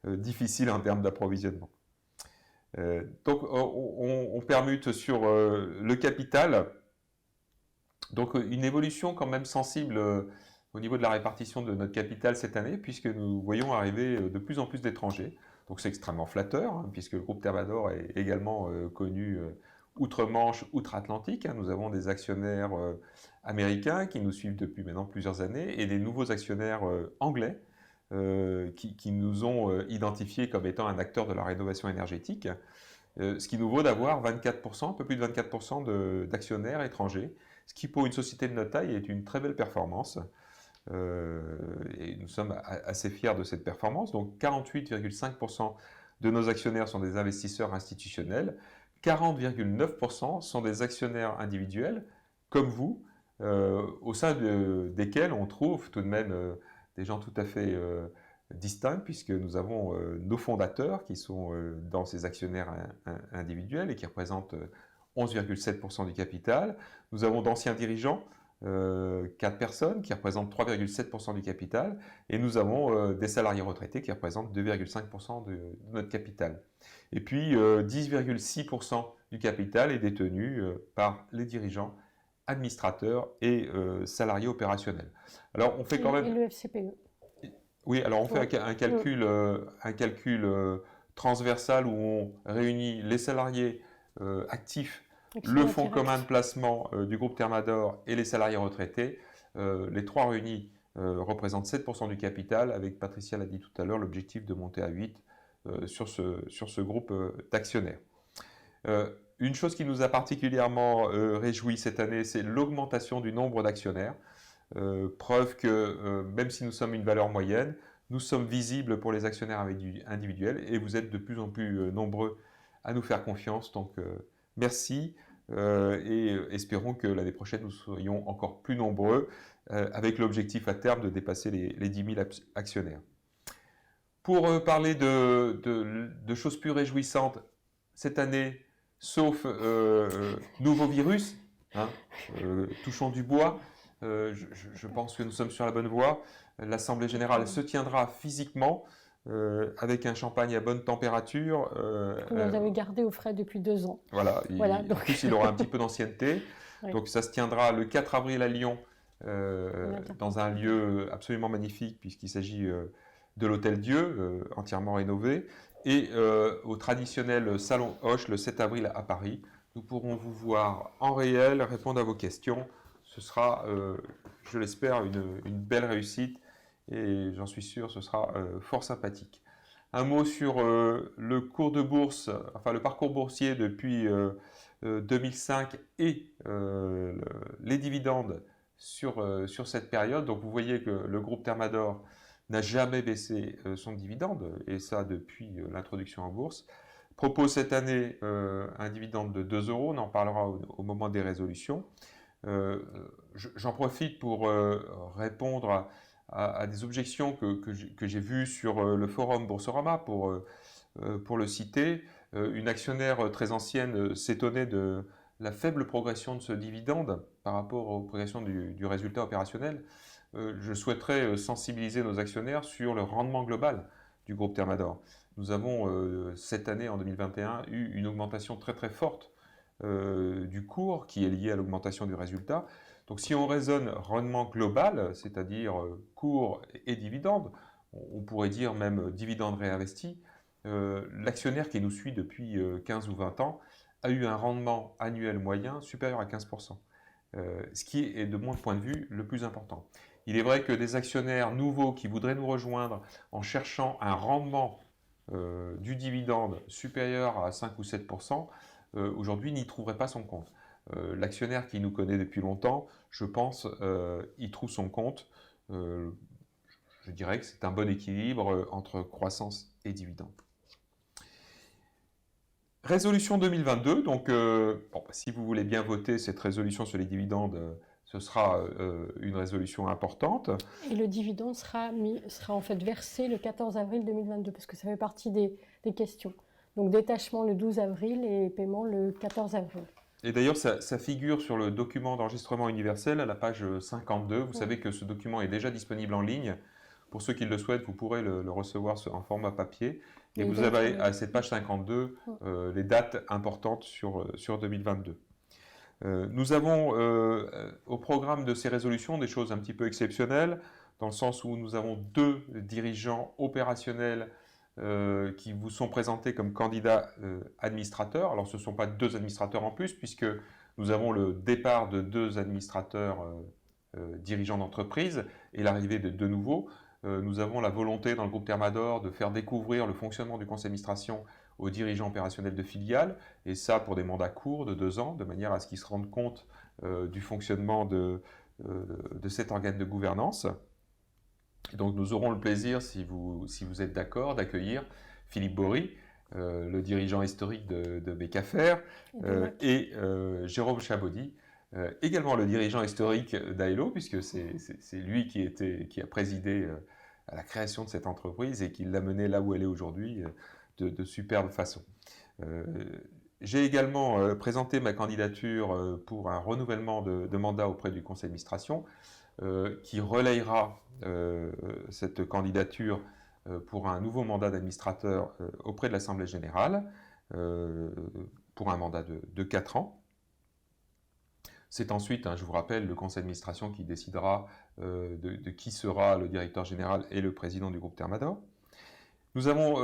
difficile en termes d'approvisionnement. Donc on permute sur le capital. Donc une évolution quand même sensible au niveau de la répartition de notre capital cette année, puisque nous voyons arriver de plus en plus d'étrangers. Donc c'est extrêmement flatteur, hein, puisque le groupe Thermador est également connu outre-Manche, outre-Atlantique. Nous avons des actionnaires américains qui nous suivent depuis maintenant plusieurs années et des nouveaux actionnaires anglais qui nous ont identifiés comme étant un acteur de la rénovation énergétique. Ce qui nous vaut d'avoir 24%, un peu plus de 24% d'actionnaires étrangers, ce qui pour une société de notre taille est une très belle performance. Et nous sommes assez fiers de cette performance. Donc 48,5% de nos actionnaires sont des investisseurs institutionnels, 40,9% sont des actionnaires individuels, comme vous, au sein desquels on trouve tout de même des gens tout à fait distincts, puisque nous avons nos fondateurs qui sont dans ces actionnaires individuels et qui représentent 11,7% du capital. Nous avons d'anciens dirigeants, 4 personnes qui représentent 3,7% du capital, et nous avons des salariés retraités qui représentent 2,5% de notre capital. Et puis 10,6% du capital est détenu par les dirigeants, administrateurs et salariés opérationnels. Alors on fait quand même... Et le FCPE. Oui, alors on fait un calcul transversal où on réunit les salariés actifs, le fonds commun de placement du groupe Thermador et les salariés retraités. Les trois réunis représentent 7% du capital, avec, Patricia l'a dit tout à l'heure, l'objectif de monter à 8 sur ce groupe d'actionnaires. Une chose qui nous a particulièrement réjouis cette année, c'est l'augmentation du nombre d'actionnaires. Preuve que même si nous sommes une valeur moyenne, nous sommes visibles pour les actionnaires individuels et vous êtes de plus en plus nombreux à nous faire confiance. Donc merci et espérons que l'année prochaine nous soyons encore plus nombreux avec l'objectif à terme de dépasser les 10 000 actionnaires. Pour parler de choses plus réjouissantes, cette année, sauf nouveau virus, touchons du bois, je pense que nous sommes sur la bonne voie. L'Assemblée générale se tiendra physiquement avec un champagne à bonne température. Vous l'avez gardé au frais depuis 2 ans. Voilà, en plus il aura un petit peu d'ancienneté. Oui. Donc ça se tiendra le 4 avril à Lyon, dans un lieu absolument magnifique puisqu'il s'agit de l'Hôtel Dieu, entièrement rénové. Et au traditionnel Salon Hoche le 7 avril à Paris. Nous pourrons vous voir en réel, répondre à vos questions. Ce sera, je l'espère, une belle réussite et j'en suis sûr, ce sera fort sympathique. Un mot sur le cours de bourse, enfin le parcours boursier depuis 2005 et les dividendes sur cette période. Donc vous voyez que le groupe Thermador n'a jamais baissé son dividende, et ça depuis l'introduction en bourse. Propose cette année un dividende de 2 euros, on en parlera au moment des résolutions. J'en profite pour répondre à des objections que j'ai vues sur le forum Boursorama, pour le citer. Une actionnaire très ancienne s'étonnait de la faible progression de ce dividende par rapport aux progressions du résultat opérationnel. Je souhaiterais sensibiliser nos actionnaires sur le rendement global du groupe Thermador. Nous avons cette année, en 2021, eu une augmentation très très forte du cours qui est lié à l'augmentation du résultat. Donc si on raisonne rendement global, c'est-à-dire cours et dividendes, on pourrait dire même dividendes réinvestis, l'actionnaire qui nous suit depuis 15 ou 20 ans a eu un rendement annuel moyen supérieur à 15%, ce qui est de mon point de vue le plus important. Il est vrai que des actionnaires nouveaux qui voudraient nous rejoindre en cherchant un rendement du dividende supérieur à 5 ou 7%, aujourd'hui n'y trouverait pas son compte. L'actionnaire qui nous connaît depuis longtemps, je pense, y trouve son compte. Je dirais que c'est un bon équilibre entre croissance et dividende. Résolution 2022, donc si vous voulez bien voter cette résolution sur les dividendes, ce sera une résolution importante. Et le dividende sera en fait versé le 14 avril 2022, parce que ça fait partie des questions. Donc détachement le 12 avril et paiement le 14 avril. Et d'ailleurs, ça figure sur le document d'enregistrement universel à la page 52. Vous savez que ce document est déjà disponible en ligne. Pour ceux qui le souhaitent, vous pourrez le recevoir en format papier. Et vous avez à cette page 52 les dates importantes sur 2022. Nous avons au programme de ces résolutions des choses un petit peu exceptionnelles, dans le sens où nous avons 2 dirigeants opérationnels qui vous sont présentés comme candidats administrateurs. Alors ce ne sont pas 2 administrateurs en plus, puisque nous avons le départ de 2 administrateurs dirigeants d'entreprise et l'arrivée de 2 nouveaux. Nous avons la volonté dans le groupe Thermador de faire découvrir le fonctionnement du conseil d'administration aux dirigeants opérationnels de filiales, et ça pour des mandats courts de 2 ans, de manière à ce qu'ils se rendent compte du fonctionnement de cet organe de gouvernance. Et donc nous aurons le plaisir, si vous êtes d'accord, d'accueillir Philippe Bory, le dirigeant historique de Becafer, et Jérôme Chabaudy, également le dirigeant historique d'Aelo, puisque c'est lui qui a présidé à la création de cette entreprise et qui l'a menée là où elle est aujourd'hui de superbe façon. J'ai également présenté ma candidature pour un renouvellement de mandat auprès du conseil d'administration qui relayera cette candidature pour un nouveau mandat d'administrateur auprès de l'Assemblée générale pour un mandat de 4 ans. C'est ensuite, je vous rappelle, le conseil d'administration qui décidera de qui sera le directeur général et le président du groupe Thermador. Nous avons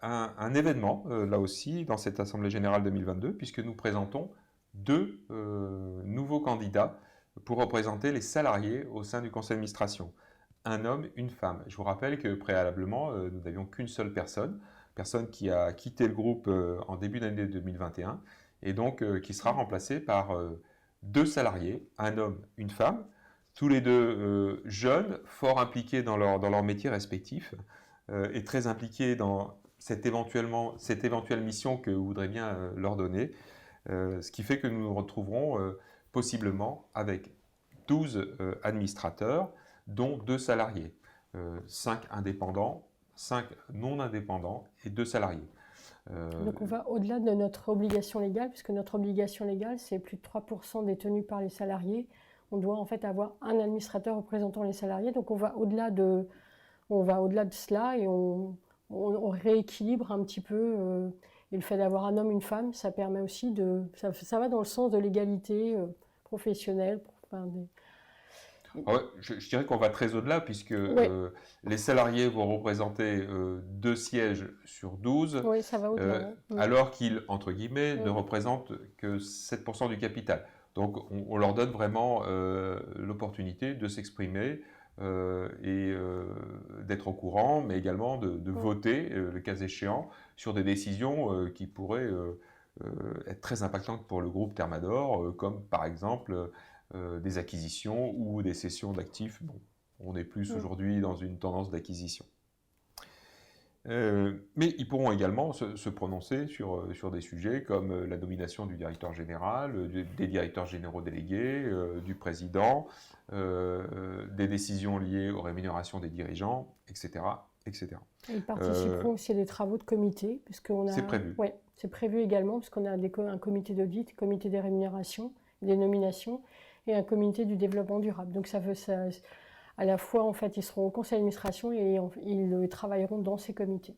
un événement, là aussi, dans cette Assemblée générale 2022, puisque nous présentons 2 nouveaux candidats pour représenter les salariés au sein du conseil d'administration. Un homme, une femme. Je vous rappelle que préalablement, nous n'avions qu'une seule personne qui a quitté le groupe en début d'année 2021, et donc qui sera remplacée par 2 salariés, un homme, une femme, tous les 2 jeunes, fort impliqués dans leur métier respectif, et très impliqués dans cette éventuelle mission que vous voudrez bien leur donner, ce qui fait que nous nous retrouverons possiblement avec 12 administrateurs, dont 2 salariés, 5 indépendants, 5 non indépendants et 2 salariés. Donc on va au-delà de notre obligation légale, puisque notre obligation légale, c'est plus de 3% détenus par les salariés. On doit en fait avoir un administrateur représentant les salariés, donc on va au-delà de cela et on rééquilibre un petit peu. Et le fait d'avoir un homme, une femme, ça permet aussi ça va dans le sens de l'égalité professionnelle. Je dirais qu'on va très au-delà, puisque les salariés vont représenter 2 sièges sur 12, oui, ça va au-delà, alors qu'ils, entre guillemets, ne représentent que 7% du capital. Donc on leur donne vraiment l'opportunité de s'exprimer et d'être au courant, mais également de voter, le cas échéant, sur des décisions qui pourraient être très impactantes pour le groupe Thermador, comme par exemple des acquisitions ou des cessions d'actifs. Bon, on est plus aujourd'hui dans une tendance d'acquisition. Mais ils pourront également se prononcer sur des sujets comme la nomination du directeur général, des directeurs généraux délégués, du président, des décisions liées aux rémunérations des dirigeants, etc. etc. Ils participeront aussi à des travaux de comité, c'est prévu. Oui, c'est prévu également, puisqu'on a un comité d'audit, un comité des rémunérations, des nominations, et un comité du développement durable. Donc ça à la fois, en fait, ils seront au conseil d'administration et ils travailleront dans ces comités.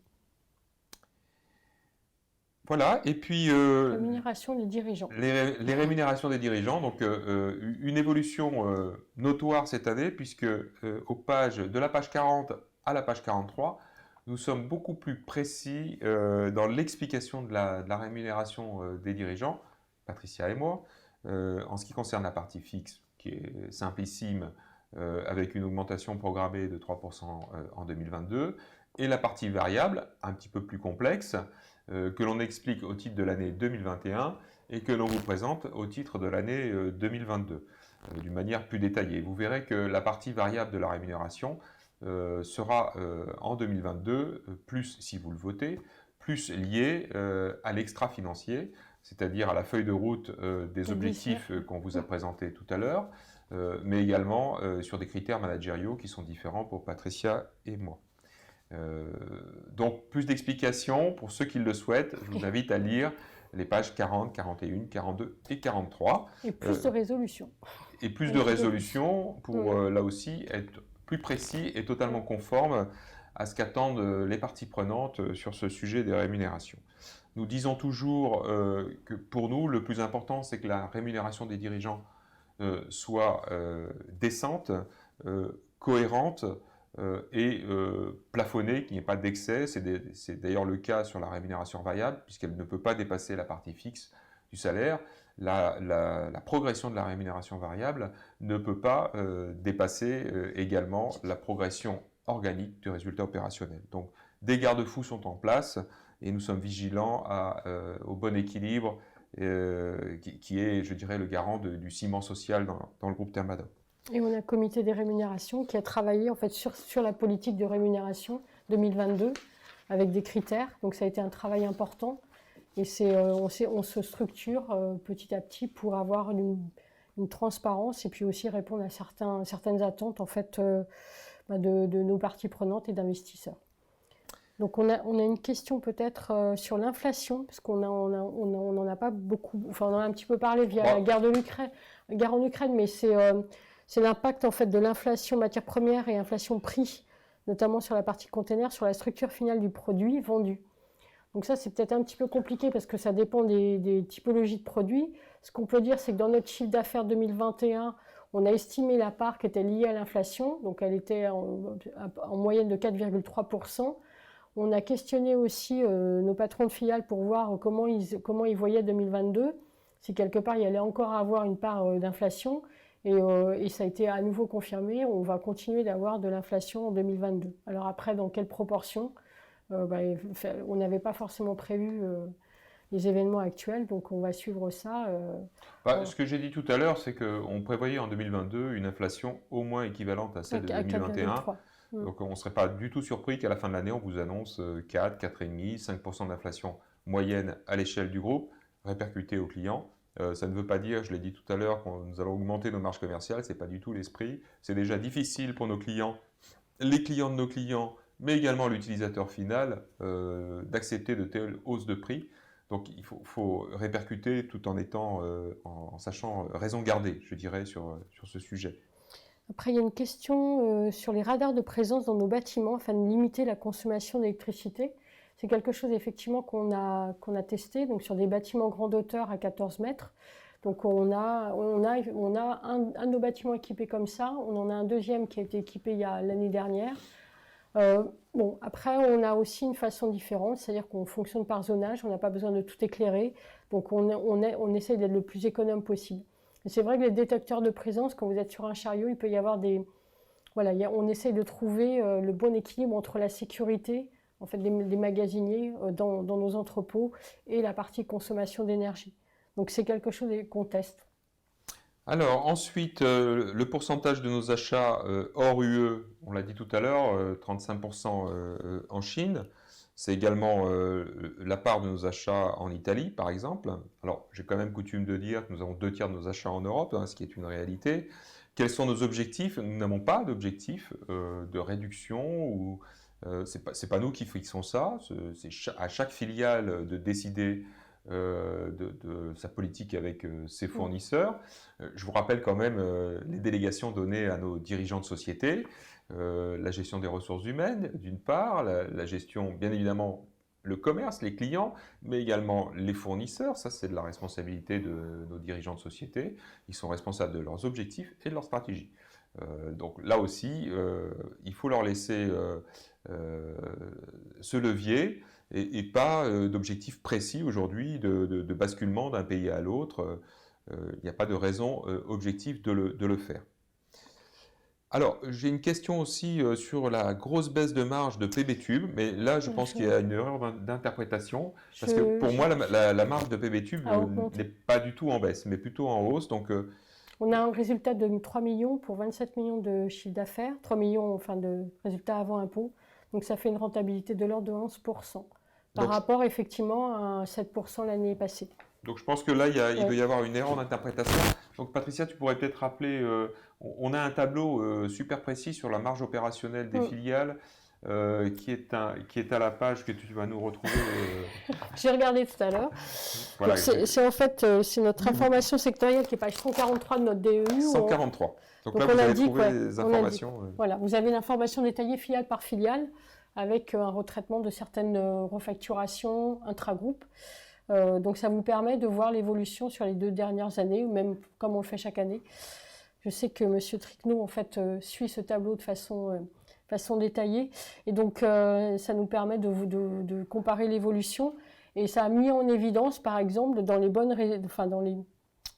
Voilà, et puis... rémunération des dirigeants. Les rémunérations des dirigeants, donc une évolution notoire cette année, puisque de la page 40 à la page 43, nous sommes beaucoup plus précis dans l'explication de la rémunération des dirigeants, Patricia et moi, en ce qui concerne la partie fixe, qui est simplissime, avec une augmentation programmée de 3% en 2022, et la partie variable, un petit peu plus complexe, que l'on explique au titre de l'année 2021 et que l'on vous présente au titre de l'année 2022, d'une manière plus détaillée. Vous verrez que la partie variable de la rémunération sera en 2022, plus si vous le votez, plus liée à l'extra-financier, c'est-à-dire à la feuille de route des objectifs qu'on vous a présentés tout à l'heure, mais également sur des critères managériaux qui sont différents pour Patricia et moi. Donc, plus d'explications pour ceux qui le souhaitent. Je vous invite à lire les pages 40, 41, 42 et 43. Et plus de résolutions. Et plus de résolutions pour, là aussi, être plus précis et totalement conforme à ce qu'attendent les parties prenantes sur ce sujet des rémunérations. Nous disons toujours que pour nous, le plus important, c'est que la rémunération des dirigeants soit décente, cohérente, est plafonnée, qu'il n'y ait pas d'excès. C'est d'ailleurs le cas sur la rémunération variable, puisqu'elle ne peut pas dépasser la partie fixe du salaire. La progression de la rémunération variable ne peut pas dépasser également la progression organique du résultat opérationnel. Donc, des garde-fous sont en place et nous sommes vigilants au bon équilibre qui est, je dirais, le garant du ciment social dans le groupe Thermador. Et on a un comité des rémunérations qui a travaillé en fait sur la politique de rémunération 2022 avec des critères. Donc ça a été un travail important et on se structure petit à petit pour avoir une transparence et puis aussi répondre à certaines attentes en fait de nos parties prenantes et d'investisseurs. Donc on a une question peut-être sur l'inflation, parce qu'on n'en a pas beaucoup, enfin on en a un petit peu parlé via la guerre en Ukraine, mais c'est l'impact en fait de l'inflation matières premières et inflation prix, notamment sur la partie container, sur la structure finale du produit vendu. Donc ça c'est peut-être un petit peu compliqué parce que ça dépend des typologies de produits. Ce qu'on peut dire c'est que dans notre chiffre d'affaires 2021, on a estimé la part qui était liée à l'inflation, donc elle était en moyenne de 4,3%. On a questionné aussi nos patrons de filiales pour voir comment ils voyaient 2022, si quelque part il y allait encore avoir une part d'inflation. Et ça a été à nouveau confirmé, on va continuer d'avoir de l'inflation en 2022. Alors après, dans quelle proportion on n'avait pas forcément prévu les événements actuels, donc on va suivre ça. Ce que j'ai dit tout à l'heure, c'est qu'on prévoyait en 2022 une inflation au moins équivalente à celle de 2021. Donc on ne serait pas du tout surpris qu'à la fin de l'année, on vous annonce 4, 4,5%, 5% d'inflation moyenne à l'échelle du groupe, répercutée aux clients. Ça ne veut pas dire, je l'ai dit tout à l'heure, que nous allons augmenter nos marges commerciales, ce n'est pas du tout l'esprit. C'est déjà difficile pour nos clients, les clients de nos clients, mais également l'utilisateur final, d'accepter de telles hausses de prix. Donc il faut répercuter tout en sachant raison garder, je dirais, sur ce sujet. Après, il y a une question sur les radars de présence dans nos bâtiments afin de limiter la consommation d'électricité. C'est quelque chose effectivement qu'on a testé donc sur des bâtiments grande hauteur à 14 mètres. Donc on a un de nos bâtiments équipés comme ça. On en a un deuxième qui a été équipé l'année dernière. Après, on a aussi une façon différente, c'est-à-dire qu'on fonctionne par zonage, on n'a pas besoin de tout éclairer, donc on essaye d'être le plus économe possible. Et c'est vrai que les détecteurs de présence, quand vous êtes sur un chariot, il peut y avoir on essaye de trouver le bon équilibre entre la sécurité en fait, des magasiniers dans nos entrepôts et la partie consommation d'énergie. Donc c'est quelque chose qu'on teste. Alors ensuite, le pourcentage de nos achats hors UE, on l'a dit tout à l'heure, 35% en Chine. C'est également la part de nos achats en Italie, par exemple. Alors, j'ai quand même coutume de dire que nous avons 2 tiers de nos achats en Europe, ce qui est une réalité. Quels sont nos objectifs? Nous n'avons pas d'objectif de réduction. C'est pas nous qui fixons ça. C'est à chaque filiale de décider de sa politique avec ses fournisseurs. Je vous rappelle quand même les délégations données à nos dirigeants de société, la gestion des ressources humaines d'une part, la gestion bien évidemment le commerce, les clients, mais également les fournisseurs. Ça c'est de la responsabilité de nos dirigeants de société. Ils sont responsables de leurs objectifs et de leur stratégie. Donc là aussi, il faut leur laisser ce levier et pas d'objectif précis aujourd'hui de basculement d'un pays à l'autre. Il n'y a pas de raison objective de le faire. Alors, j'ai une question aussi sur la grosse baisse de marge de PB-Tube, mais là, je pense qu'il y a une erreur d'interprétation, parce que pour moi, la marge de PB-Tube n'est pas du tout en baisse, mais plutôt en hausse. Donc, on a un résultat de 3 millions pour 27 millions de chiffre d'affaires, 3 millions enfin, de résultats avant impôt, donc ça fait une rentabilité de l'ordre de 11%, par rapport effectivement à 7% l'année passée. Donc je pense que là, il doit y avoir une erreur d'interprétation. Donc Patricia, tu pourrais peut-être rappeler, on a un tableau super précis sur la marge opérationnelle des filiales qui est à la page que tu vas nous retrouver. J'ai regardé tout à l'heure. Voilà, c'est en fait c'est notre information sectorielle qui est page 143 de notre DEU. 143. Donc là, vous avez trouvé les informations. Voilà, vous avez l'information détaillée filiale par filiale avec un retraitement de certaines refacturations intra-groupes. Donc ça vous permet de voir l'évolution sur les 2 dernières années, ou même comme on le fait chaque année. Je sais que M. Tricnot en fait suit ce tableau de façon façon détaillée. Et donc, ça nous permet de comparer l'évolution. Et ça a mis en évidence, par exemple, dans les bonnes,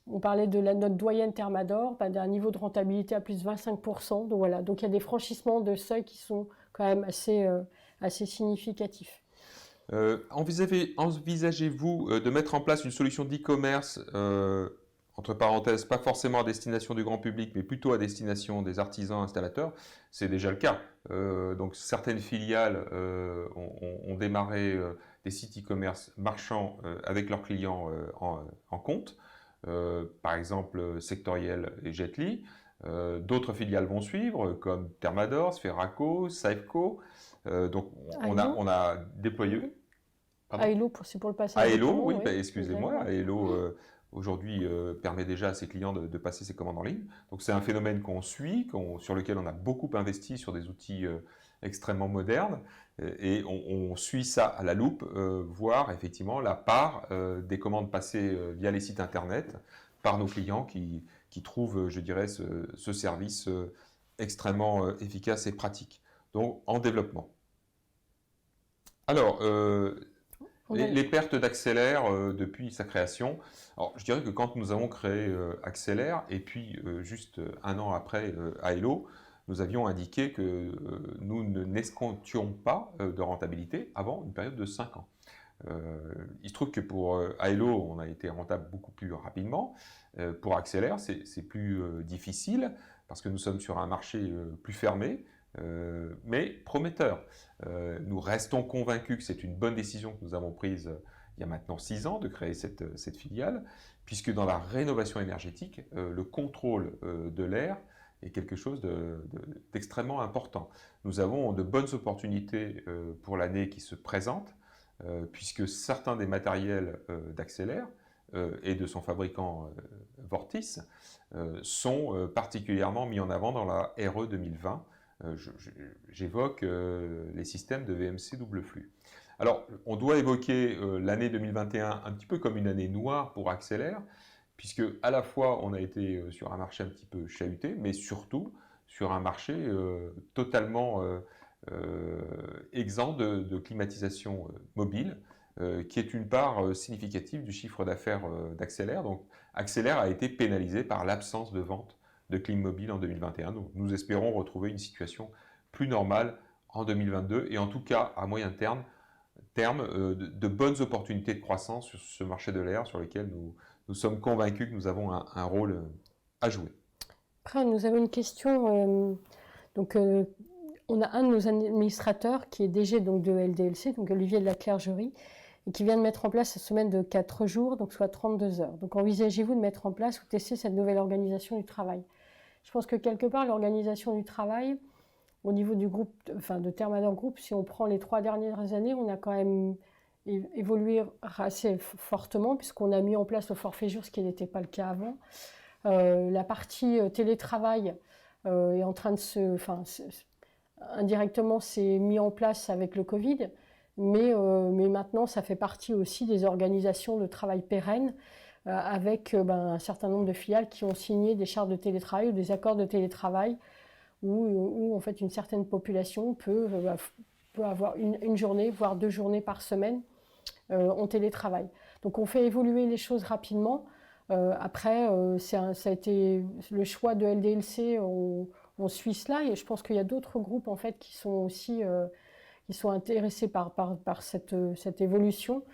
on parlait de la note doyenne Thermador, d'un niveau de rentabilité à plus de 25%. Donc voilà, donc il y a des franchissements de seuil qui sont quand même assez significatifs. Envisagez-vous de mettre en place une solution d'e-commerce, entre parenthèses, pas forcément à destination du grand public, mais plutôt à destination des artisans installateurs? C'est déjà le cas. Donc certaines filiales ont démarré des sites e-commerce marchands avec leurs clients en compte. Par exemple Sectoriel et Jetly. D'autres filiales vont suivre, comme Thermador, Sferaco, Safeco. Donc on a déployé. Aelo, c'est pour le passage Aelo, de commandes. oui, excusez-moi. Aelo aujourd'hui permet déjà à ses clients de passer ses commandes en ligne. Donc c'est un phénomène qu'on suit, sur lequel on a beaucoup investi sur des outils extrêmement modernes. Et on suit ça à la loupe, voir effectivement la part des commandes passées via les sites internet par nos clients qui trouvent, je dirais, ce service extrêmement efficace et pratique. Donc en développement. Alors, les pertes d'Accélère depuis sa création. Alors, je dirais que quand nous avons créé Accélère, et puis juste un an après Aelo, nous avions indiqué que nous n'escomptions pas de rentabilité avant une période de 5 ans. Il se trouve que pour Aelo, on a été rentable beaucoup plus rapidement. Pour Accélère, c'est plus difficile parce que nous sommes sur un marché plus fermé, mais prometteur. Nous restons convaincus que c'est une bonne décision que nous avons prise il y a maintenant 6 ans de créer cette filiale, puisque dans la rénovation énergétique, le contrôle de l'air est quelque chose d'extrêmement important. Nous avons de bonnes opportunités pour l'année qui se présente, puisque certains des matériels d'Accélère et de son fabricant Vortis sont particulièrement mis en avant dans la RE 2020. J'évoque les systèmes de VMC double flux. Alors, on doit évoquer l'année 2021 un petit peu comme une année noire pour Accélère, puisque à la fois on a été sur un marché un petit peu chahuté, mais surtout sur un marché totalement exempt de climatisation mobile, qui est une part significative du chiffre d'affaires d'Accélère. Donc, Accélère a été pénalisé par l'absence de vente de clim mobile en 2021. Donc, nous espérons retrouver une situation plus normale en 2022 et en tout cas à moyen terme, de bonnes opportunités de croissance sur ce marché de l'air sur lequel nous sommes convaincus que nous avons un rôle à jouer. Après, nous avons une question. On a un de nos administrateurs qui est DG donc, de LDLC, donc Olivier de la Clergerie, et qui vient de mettre en place cette semaine de 4 jours, donc soit 32 heures. Donc envisagez-vous de mettre en place ou tester cette nouvelle organisation du travail? Je pense que quelque part, l'organisation du travail, au niveau du groupe, de Thermador Group, si on prend les 3 dernières années, on a quand même évolué assez fortement, puisqu'on a mis en place le forfait jour, ce qui n'était pas le cas avant. La partie télétravail est en train de indirectement, c'est mis en place avec le Covid, mais maintenant, ça fait partie aussi des organisations de travail pérennes, avec un certain nombre de filiales qui ont signé des chartes de télétravail ou des accords de télétravail où en fait une certaine population peut avoir une journée, voire 2 journées par semaine en télétravail. Donc on fait évoluer les choses rapidement. Après, ça a été le choix de LDLC, on suit cela, et je pense qu'il y a d'autres groupes en fait qui sont aussi qui sont intéressés par cette évolution.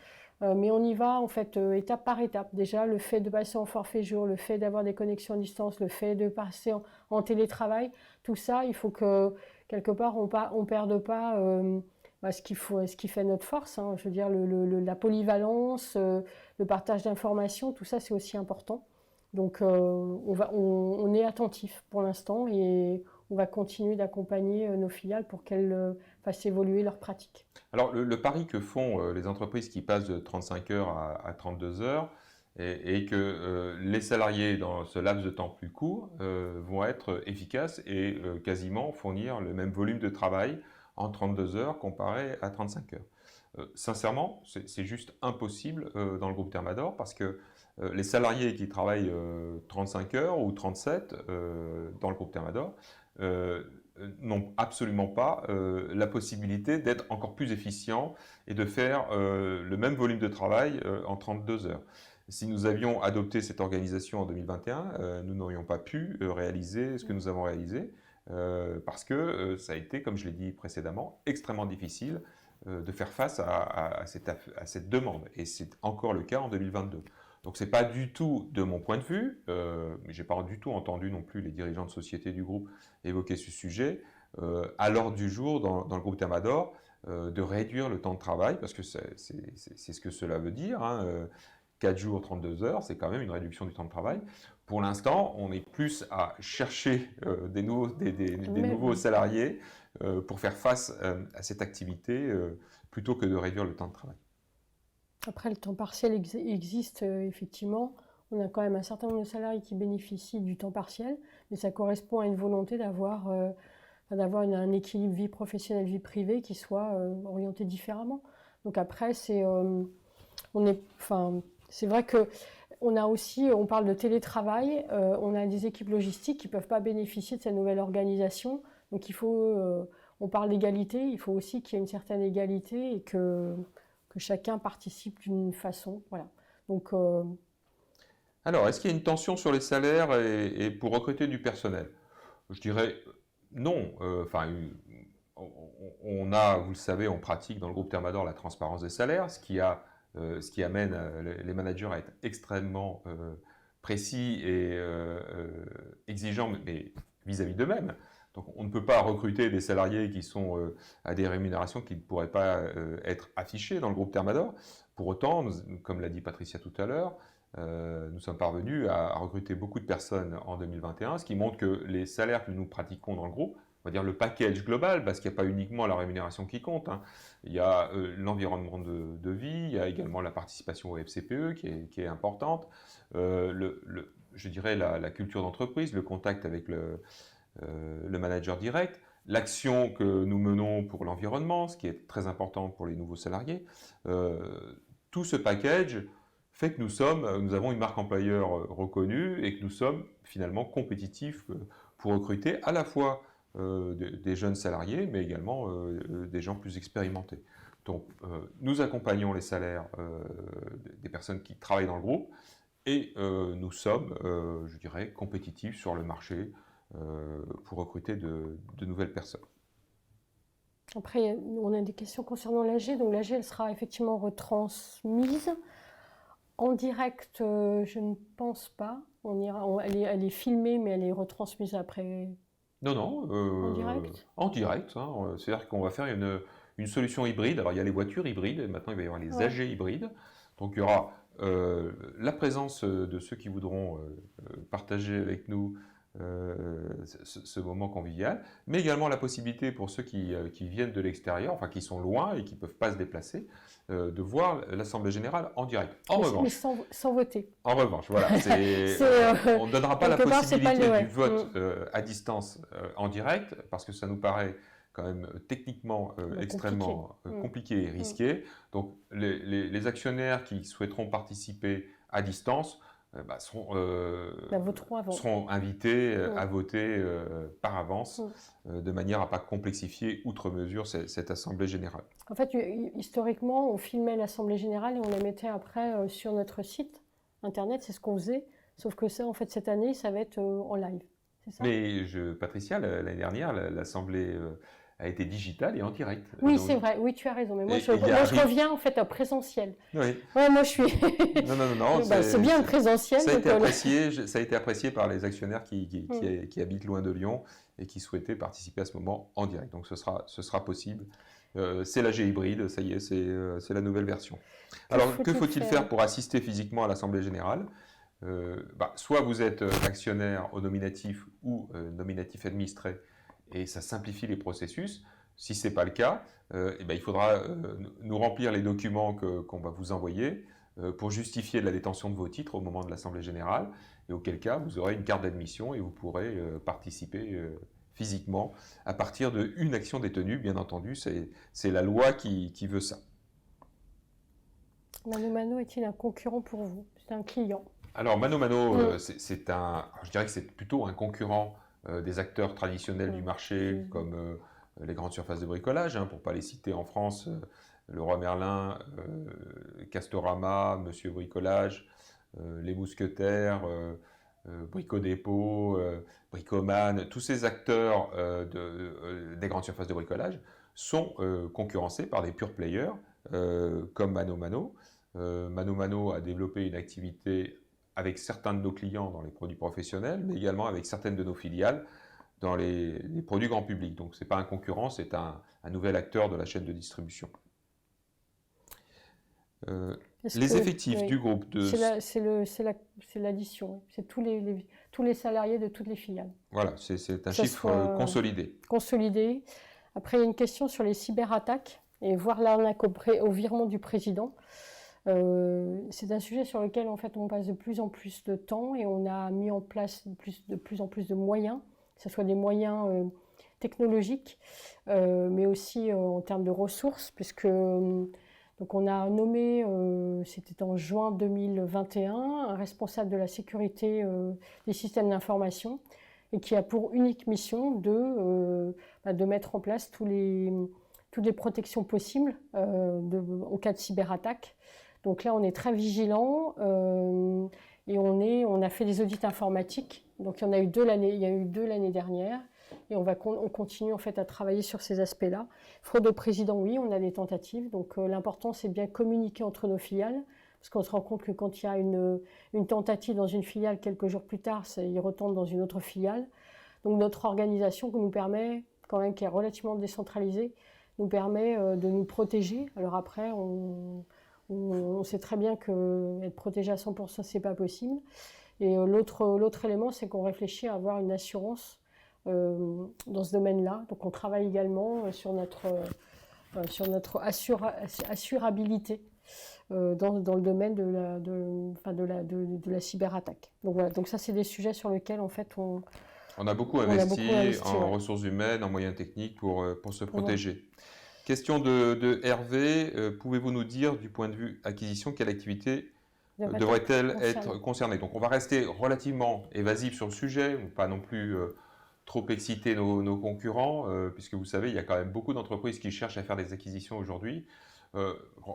Mais on y va en fait étape par étape. Déjà, le fait de passer en forfait jour, le fait d'avoir des connexions à distance, le fait de passer en télétravail, tout ça, il faut que quelque part on perde pas ce qui fait notre force. Hein. Je veux dire, la polyvalence, le partage d'informations, tout ça c'est aussi important. Donc on est attentif pour l'instant et on va continuer d'accompagner nos filiales pour qu'elles fassent évoluer leurs pratiques. Alors, le pari que font les entreprises qui passent de 35 heures à 32 heures et que les salariés, dans ce laps de temps plus court, vont être efficaces et quasiment fournir le même volume de travail en 32 heures comparé à 35 heures. Sincèrement, c'est juste impossible dans le groupe Thermador parce que les salariés qui travaillent 35 heures ou 37 dans le groupe Thermador n'ont absolument pas la possibilité d'être encore plus efficients et de faire le même volume de travail en 32 heures. Si nous avions adopté cette organisation en 2021, nous n'aurions pas pu réaliser ce que nous avons réalisé parce que ça a été, comme je l'ai dit précédemment, extrêmement difficile de faire face à cette demande. Et c'est encore le cas en 2022. Donc ce n'est pas du tout de mon point de vue, mais je n'ai pas du tout entendu non plus les dirigeants de société du groupe évoquer ce sujet, à l'ordre du jour dans le groupe Thermador, de réduire le temps de travail, parce que c'est ce que cela veut dire, hein, 4 jours, 32 heures, c'est quand même une réduction du temps de travail. Pour l'instant, on est plus à chercher des nouveaux salariés pour faire face à cette activité, plutôt que de réduire le temps de travail. Après, le temps partiel existe effectivement. On a quand même un certain nombre de salariés qui bénéficient du temps partiel, mais ça correspond à une volonté d'avoir un équilibre vie professionnelle, vie privée qui soit orienté différemment. Donc après, c'est vrai que on parle de télétravail, on a des équipes logistiques qui ne peuvent pas bénéficier de cette nouvelle organisation. Donc on parle d'égalité, il faut aussi qu'il y ait une certaine égalité et que chacun participe d'une façon. Voilà. Donc, alors, est-ce qu'il y a une tension sur les salaires et pour recruter du personnel? Je dirais non. On a, vous le savez, on pratique dans le groupe Thermador la transparence des salaires, ce qui amène les managers à être extrêmement précis et exigeants, mais vis-à-vis d'eux-mêmes. Donc on ne peut pas recruter des salariés qui sont à des rémunérations qui ne pourraient pas être affichées dans le groupe Thermador. Pour autant, comme l'a dit Patricia tout à l'heure, nous sommes parvenus à recruter beaucoup de personnes en 2021, ce qui montre que les salaires que nous pratiquons dans le groupe, on va dire le package global, parce qu'il n'y a pas uniquement la rémunération qui compte, hein. Il y a l'environnement de vie, il y a également la participation au FCPE qui est importante, je dirais la culture d'entreprise, le contact avec le manager direct, l'action que nous menons pour l'environnement, ce qui est très important pour les nouveaux salariés. Tout ce package fait que nous avons une marque employeur reconnue et que nous sommes finalement compétitifs pour recruter à la fois des jeunes salariés, mais également des gens plus expérimentés. Donc, nous accompagnons les salaires des personnes qui travaillent dans le groupe et nous sommes, je dirais, compétitifs sur le marché pour recruter de nouvelles personnes. Après, on a des questions concernant l'AG. Donc l'AG, elle sera effectivement retransmise. En direct, je ne pense pas. Elle est filmée, mais elle est retransmise après. Non. En direct. En direct. Hein, c'est-à-dire qu'on va faire une solution hybride. Alors il y a les voitures hybrides, et maintenant il va y avoir les AG hybrides. Donc il y aura la présence de ceux qui voudront partager avec nous ce moment convivial, mais également la possibilité pour ceux qui viennent de l'extérieur, enfin qui sont loin et qui ne peuvent pas se déplacer, de voir l'Assemblée Générale en direct. Mais sans voter. En revanche, voilà. On ne donnera pas la possibilité du vote à distance en direct, parce que ça nous paraît quand même techniquement extrêmement compliqué et risqué. Donc les actionnaires qui souhaiteront participer à distance seront invités à voter par avance, de manière à ne pas complexifier outre mesure cette Assemblée Générale. En fait, historiquement, on filmait l'Assemblée Générale et on la mettait après sur notre site Internet, c'est ce qu'on faisait, sauf que ça, en fait, cette année, ça va être en live, c'est ça? Mais Patricia, l'année dernière, l'Assemblée a été digitale et en direct. Oui, donc, c'est vrai, oui, tu as raison, mais moi, je reviens en fait à présentiel. Oui. Ouais, moi je suis... Non, c'est bien le présentiel. Ça a été apprécié par les actionnaires qui habitent loin de Lyon et qui souhaitaient participer à ce moment en direct. Donc ce sera possible. C'est l'AG hybride, ça y est, c'est la nouvelle version. Alors, que faut-il faire pour assister physiquement à l'Assemblée Générale? Soit vous êtes actionnaire au nominatif ou nominatif administré, et ça simplifie les processus. Si ce n'est pas le cas, il faudra nous remplir les documents qu'on va vous envoyer pour justifier de la détention de vos titres au moment de l'Assemblée Générale, et auquel cas vous aurez une carte d'admission et vous pourrez participer physiquement à partir d'une action détenue, bien entendu, c'est la loi qui veut ça. ManoMano est-il un concurrent pour vous? C'est un client? Alors ManoMano, je dirais que c'est plutôt un concurrent des acteurs traditionnels du marché comme les grandes surfaces de bricolage, hein, pour ne pas les citer en France, Leroy Merlin, Castorama, Monsieur Bricolage, les Mousquetaires, Brico Dépôt, Bricoman, tous ces acteurs des grandes surfaces de bricolage sont concurrencés par des pure players comme Mano Mano. Mano Mano a développé une activité avec certains de nos clients dans les produits professionnels, mais également avec certaines de nos filiales dans les produits grand public. Donc ce n'est pas un concurrent, c'est un nouvel acteur de la chaîne de distribution. Les effectifs du groupe de... C'est l'addition, c'est tous les salariés de toutes les filiales. Voilà, c'est un chiffre consolidé. Consolidé. Après, il y a une question sur les cyberattaques et voir l'arnaque au virement du président. C'est un sujet sur lequel en fait, on passe de plus en plus de temps et on a mis en place de plus en plus de moyens, que ce soit des moyens technologiques, mais aussi en termes de ressources, puisque... Donc on a nommé, c'était en juin 2021, un responsable de la sécurité des systèmes d'information et qui a pour unique mission de mettre en place toutes les protections possibles au cas de cyberattaque. Donc là, on est très vigilants et on a fait des audits informatiques. Donc il y en a eu deux l'année dernière. Et on continue en fait à travailler sur ces aspects-là. Fraude au président, oui, on a des tentatives. Donc l'important, c'est bien communiquer entre nos filiales, parce qu'on se rend compte que quand il y a une tentative dans une filiale, quelques jours plus tard, il retombe dans une autre filiale. Donc notre organisation nous permet, quand même, qui est relativement décentralisée, nous permet de nous protéger. Alors après, on sait très bien qu'être protégé à 100%, c'est pas possible. Et l'autre élément, c'est qu'on réfléchit à avoir une assurance dans ce domaine-là. Donc on travaille également sur notre assurabilité dans le domaine de la cyberattaque. Donc voilà, donc ça c'est des sujets sur lesquels en fait on a beaucoup investi en ressources humaines, en moyens techniques pour se protéger. Ouais. Question de Hervé, pouvez-vous nous dire du point de vue acquisition quelle activité devrait-elle être concernée? Donc on va rester relativement évasif sur le sujet, pas non plus trop exciter nos concurrents, puisque vous savez, il y a quand même beaucoup d'entreprises qui cherchent à faire des acquisitions aujourd'hui.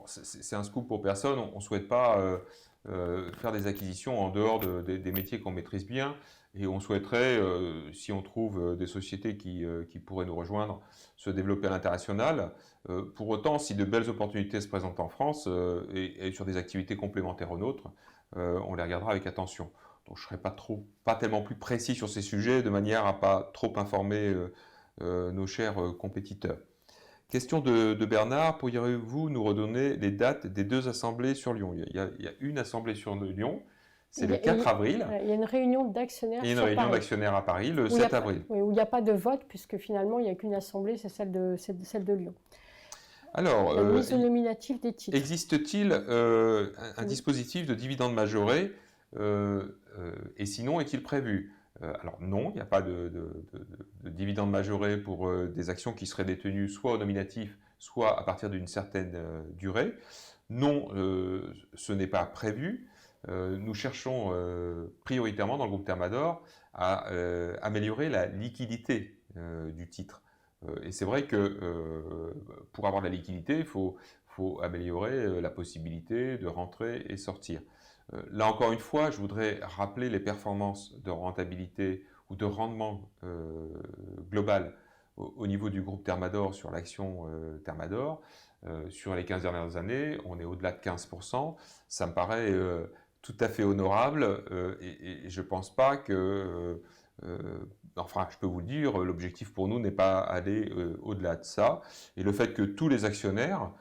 C'est un scoop pour personne, on ne souhaite pas faire des acquisitions en dehors des métiers qu'on maîtrise bien, et on souhaiterait, si on trouve des sociétés qui pourraient nous rejoindre, se développer à l'international. Pour autant, si de belles opportunités se présentent en France et sur des activités complémentaires aux nôtres, on les regardera avec attention. Donc je ne serai pas tellement plus précis sur ces sujets, de manière à ne pas trop informer nos chers compétiteurs. Question de Bernard, pourriez-vous nous redonner les dates des 2 assemblées sur Lyon? Il y a une assemblée sur Lyon, c'est le 4 avril. Il y a une réunion d'actionnaires. Il y a une réunion d'actionnaires à Paris le 7 avril. Oui, où il n'y a pas de vote, puisque finalement il n'y a qu'une assemblée, c'est celle de Lyon. Alors, la mise au nominatif des titres. Existe-t-il un dispositif de dividendes majorés et sinon, est-il prévu? Alors non, il n'y a pas de dividende majoré pour des actions qui seraient détenues soit au nominatif, soit à partir d'une certaine durée. Non, ce n'est pas prévu. Nous cherchons prioritairement dans le groupe Thermador à améliorer la liquidité du titre. Et c'est vrai que pour avoir de la liquidité, il faut améliorer la possibilité de rentrer et sortir. Là encore une fois, je voudrais rappeler les performances de rentabilité ou de rendement global au niveau du groupe Thermador sur l'action Thermador. Sur les 15 dernières années, on est au-delà de 15%. Ça me paraît tout à fait honorable et je ne pense pas que... enfin, je peux vous le dire, l'objectif pour nous n'est pas aller au-delà de ça. Et le fait que tous les actionnaires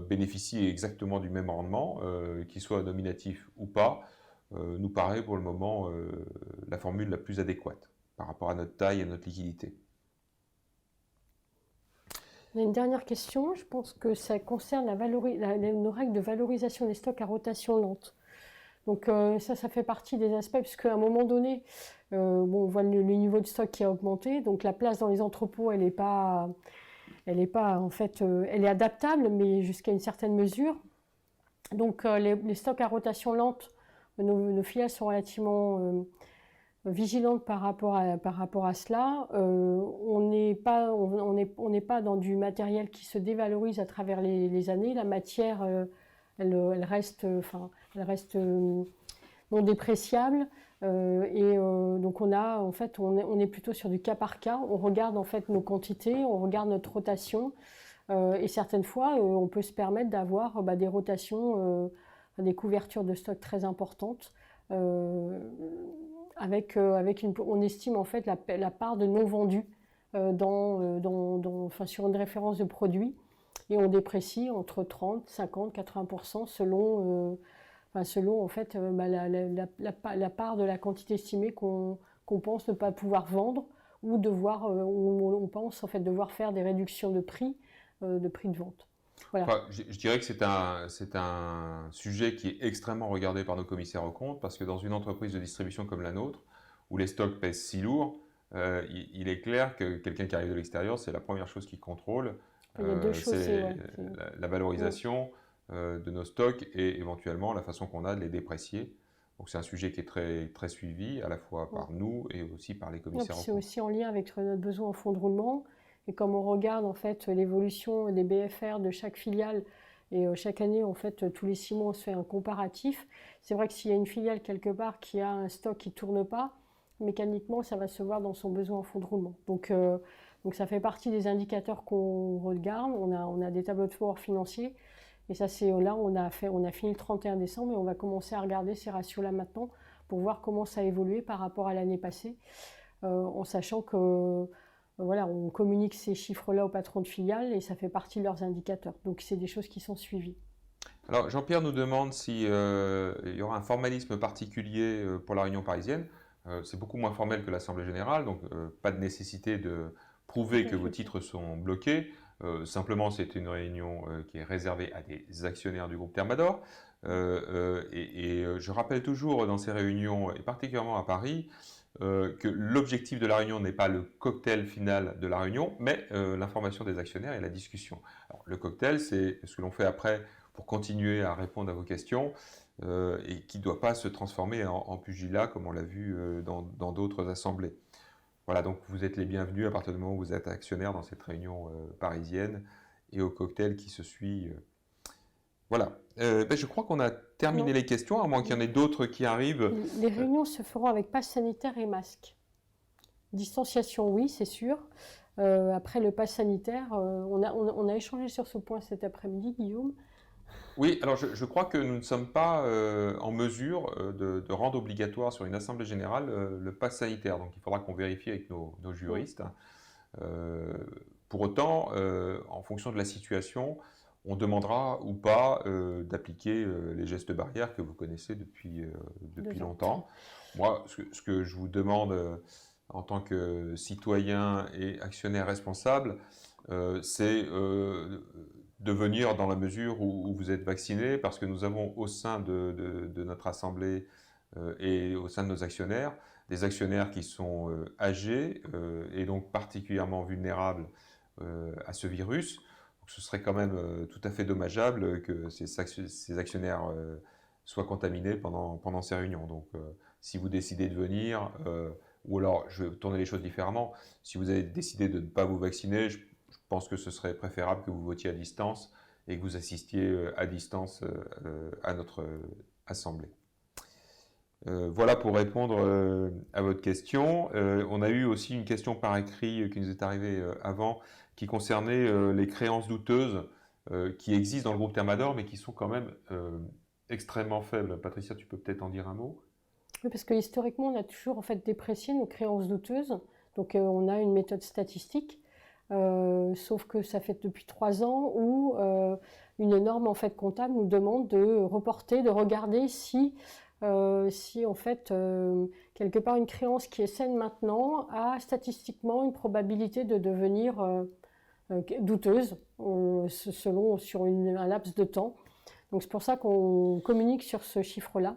bénéficient exactement du même rendement, qu'il soit nominatif ou pas, nous paraît pour le moment la formule la plus adéquate par rapport à notre taille et notre liquidité. On a une dernière question, je pense que ça concerne nos règles de valorisation des stocks à rotation lente. Donc ça fait partie des aspects, puisqu'à un moment donné, on voit le niveau de stock qui a augmenté, donc la place dans les entrepôts, elle est adaptable, mais jusqu'à une certaine mesure. Donc les stocks à rotation lente, nos filiales sont relativement vigilante par rapport à cela. On n'est pas dans du matériel qui se dévalorise à travers les années. La matière, elle reste non dépréciable. Donc on est plutôt sur du cas par cas. On regarde en fait nos quantités, on regarde notre rotation. Et certaines fois, on peut se permettre d'avoir des rotations, des couvertures de stock très importantes. On estime en fait la part de non vendus sur une référence de produit, et on déprécie entre 30, 50, 80% selon en fait la part de la quantité estimée qu'on pense ne pas pouvoir vendre, ou on pense en fait devoir faire des réductions de prix de vente. Voilà. Enfin, je dirais que c'est un sujet qui est extrêmement regardé par nos commissaires aux comptes, parce que dans une entreprise de distribution comme la nôtre, où les stocks pèsent si lourd, il est clair que quelqu'un qui arrive de l'extérieur, c'est la première chose qu'il contrôle. Il y a deux choses, c'est la valorisation de nos stocks et éventuellement la façon qu'on a de les déprécier. Donc c'est un sujet qui est très, très suivi, à la fois par nous et aussi par les commissaires aux comptes. C'est aussi en lien avec notre besoin en fonds de roulement. Et comme on regarde en fait l'évolution des BFR de chaque filiale, et chaque année en fait tous les 6 mois on se fait un comparatif, c'est vrai que s'il y a une filiale quelque part qui a un stock qui ne tourne pas, mécaniquement ça va se voir dans son besoin en fonds de roulement. Donc ça fait partie des indicateurs qu'on regarde. On a des tableaux de bord financiers, et ça c'est là on a fini le 31 décembre, et on va commencer à regarder ces ratios là maintenant pour voir comment ça a évolué par rapport à l'année passée, en sachant que on communique ces chiffres-là aux patrons de filiales, et ça fait partie de leurs indicateurs. Donc, c'est des choses qui sont suivies. Alors, Jean-Pierre nous demande s'il y aura un formalisme particulier pour la réunion parisienne. C'est beaucoup moins formel que l'Assemblée générale, donc pas de nécessité de prouver que vos titres sont bloqués. Simplement, c'est une réunion qui est réservée à des actionnaires du groupe Thermador. Je rappelle toujours dans ces réunions, et particulièrement à Paris, que l'objectif de la réunion n'est pas le cocktail final de la réunion, mais l'information des actionnaires et la discussion. Alors, le cocktail, c'est ce que l'on fait après pour continuer à répondre à vos questions, et qui ne doit pas se transformer en pugilat comme on l'a vu dans d'autres assemblées. Voilà, donc vous êtes les bienvenus à partir du moment où vous êtes actionnaire dans cette réunion parisienne et au cocktail qui se suit. Voilà. Je crois qu'on a terminé les questions, à moins qu'il y en ait d'autres qui arrivent. Les réunions se feront avec passe sanitaire et masque. Distanciation, oui, c'est sûr. Après le passe sanitaire, on a échangé sur ce point cet après-midi, Guillaume. Oui, alors je crois que nous ne sommes pas en mesure de rendre obligatoire sur une assemblée générale le pass sanitaire. Donc il faudra qu'on vérifie avec nos juristes. Pour autant, en fonction de la situation, on demandera ou pas d'appliquer les gestes barrières que vous connaissez depuis longtemps. Moi, ce que je vous demande en tant que citoyen et actionnaire responsable, c'est de venir dans la mesure où vous êtes vacciné, parce que nous avons au sein de notre assemblée et au sein de nos actionnaires, des actionnaires qui sont âgés et donc particulièrement vulnérables à ce virus. Donc, ce serait quand même tout à fait dommageable que ces actionnaires soient contaminés pendant ces réunions. Donc, si vous décidez de venir, ou alors je vais tourner les choses différemment, si vous avez décidé de ne pas vous vacciner, je pense que ce serait préférable que vous votiez à distance et que vous assistiez à distance à notre assemblée. Voilà pour répondre à votre question. On a eu aussi une question par écrit qui nous est arrivée avant, qui concernait les créances douteuses qui existent dans le groupe Thermador, mais qui sont quand même extrêmement faibles. Patricia, tu peux peut-être en dire un mot ? Oui, parce que historiquement, on a toujours en fait déprécié nos créances douteuses. Donc on a une méthode statistique, sauf que ça fait depuis 3 ans où une norme en fait comptable nous demande de reporter, de regarder si en fait quelque part une créance qui est saine maintenant a statistiquement une probabilité de devenir douteuse sur un laps de temps. Donc c'est pour ça qu'on communique sur ce chiffre-là.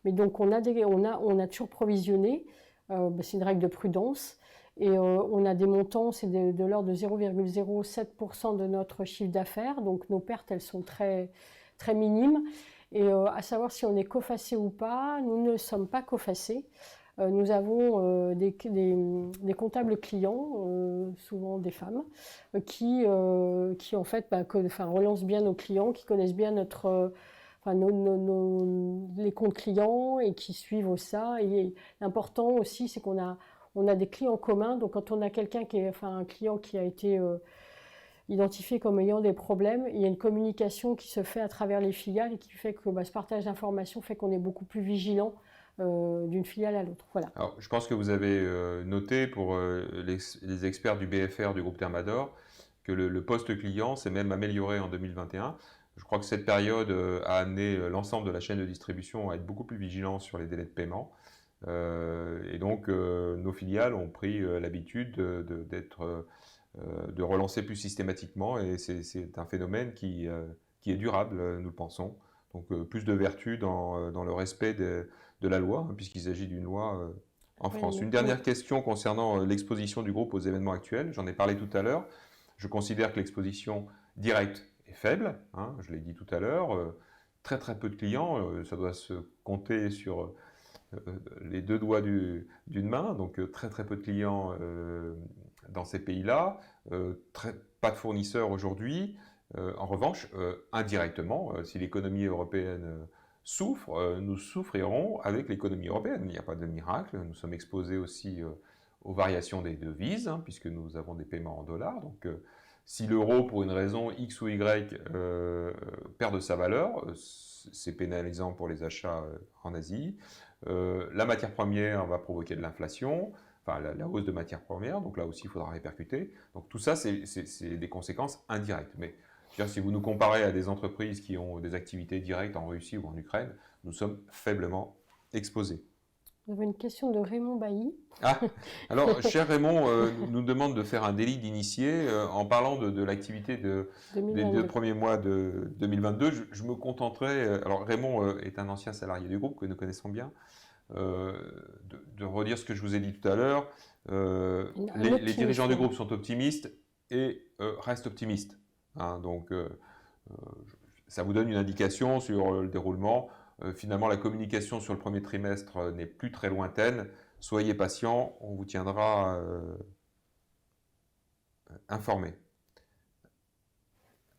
Mais donc on a toujours provisionné, c'est une règle de prudence, et on a des montants, c'est de l'ordre de 0,07% de notre chiffre d'affaires, donc nos pertes elles sont très, très minimes. Et à savoir si on est cofacé ou pas, nous ne sommes pas cofacés. nous avons des comptables clients, souvent des femmes, qui en fait relancent bien nos clients, qui connaissent bien les comptes clients et qui suivent ça. Et l'important aussi, c'est qu'on a des clients communs. Donc quand on a un client qui a été identifié comme ayant des problèmes, il y a une communication qui se fait à travers les filiales et qui fait que ce partage d'informations fait qu'on est beaucoup plus vigilant d'une filiale à l'autre. Voilà. Alors, je pense que vous avez noté pour les experts du BFR du groupe Thermador que le poste client s'est même amélioré en 2021. Je crois que cette période a amené l'ensemble de la chaîne de distribution à être beaucoup plus vigilant sur les délais de paiement. Et donc, nos filiales ont pris l'habitude de relancer plus systématiquement, et c'est un phénomène qui est durable, nous le pensons. Donc, plus de vertu dans le respect de la loi, puisqu'il s'agit d'une loi en France. Une dernière question concernant l'exposition du groupe aux événements actuels. J'en ai parlé tout à l'heure. Je considère que l'exposition directe est faible, hein, je l'ai dit tout à l'heure. Très très peu de clients, ça doit se compter sur les deux doigts d'une main, donc très très peu de clients dans ces pays-là, pas de fournisseurs aujourd'hui. En revanche, indirectement, si l'économie européenne souffre, nous souffrirons avec l'économie européenne. Il n'y a pas de miracle. Nous sommes exposés aussi aux variations des devises, hein, puisque nous avons des paiements en dollars. Donc, si l'euro, pour une raison X ou Y, perd de sa valeur, c'est pénalisant pour les achats en Asie. La matière première va provoquer de l'inflation, enfin la hausse de matière première, donc là aussi il faudra répercuter. Donc tout ça, c'est des conséquences indirectes. Mais je veux dire, si vous nous comparez à des entreprises qui ont des activités directes en Russie ou en Ukraine, nous sommes faiblement exposés. Vous avez une question de Raymond Bailly. Ah, alors, cher Raymond, nous demande de faire un délit d'initié en parlant de l'activité des 2 premiers mois de 2022. Je me contenterai, alors Raymond est un ancien salarié du groupe que nous connaissons bien, de redire ce que je vous ai dit tout à l'heure. Les dirigeants du groupe sont optimistes et restent optimistes. Hein, donc, ça vous donne une indication sur le déroulement. Finalement, la communication sur le premier trimestre n'est plus très lointaine. Soyez patient, on vous tiendra informé.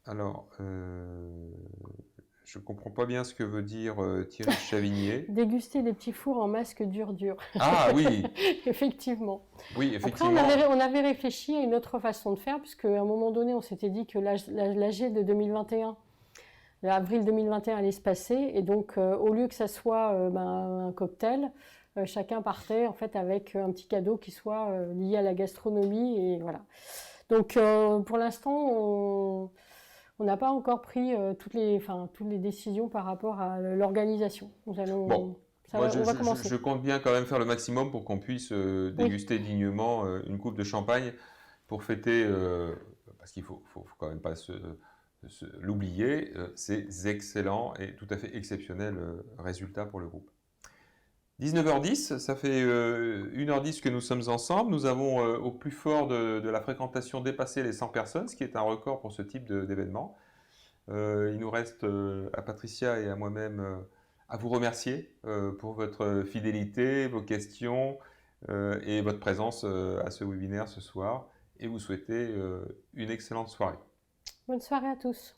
Alors, je ne comprends pas bien ce que veut dire Thierry Chavigné. Déguster des petits fours en masque dur. Ah oui. Effectivement. Oui, effectivement. Après, on avait réfléchi à une autre façon de faire, puisqu'à un moment donné, on s'était dit que l'AG de 2021, avril 2021 allait se passer, et donc au lieu que ça soit un cocktail, chacun partait en fait avec un petit cadeau qui soit lié à la gastronomie, et voilà. Donc pour l'instant, on n'a pas encore pris toutes les décisions par rapport à l'organisation. Nous allons. Bon. On va commencer. Je compte bien quand même faire le maximum pour qu'on puisse déguster dignement une coupe de champagne pour fêter, parce qu'il faut quand même pas l'oublier, ces excellents et tout à fait exceptionnels résultats pour le groupe. 19h10, ça fait 1h10 que nous sommes ensemble. Nous avons au plus fort de la fréquentation dépassé les 100 personnes, ce qui est un record pour ce type d'événement. Il nous reste à Patricia et à moi-même à vous remercier pour votre fidélité, vos questions et votre présence à ce webinaire ce soir, et vous souhaiter une excellente soirée. Bonne soirée à tous.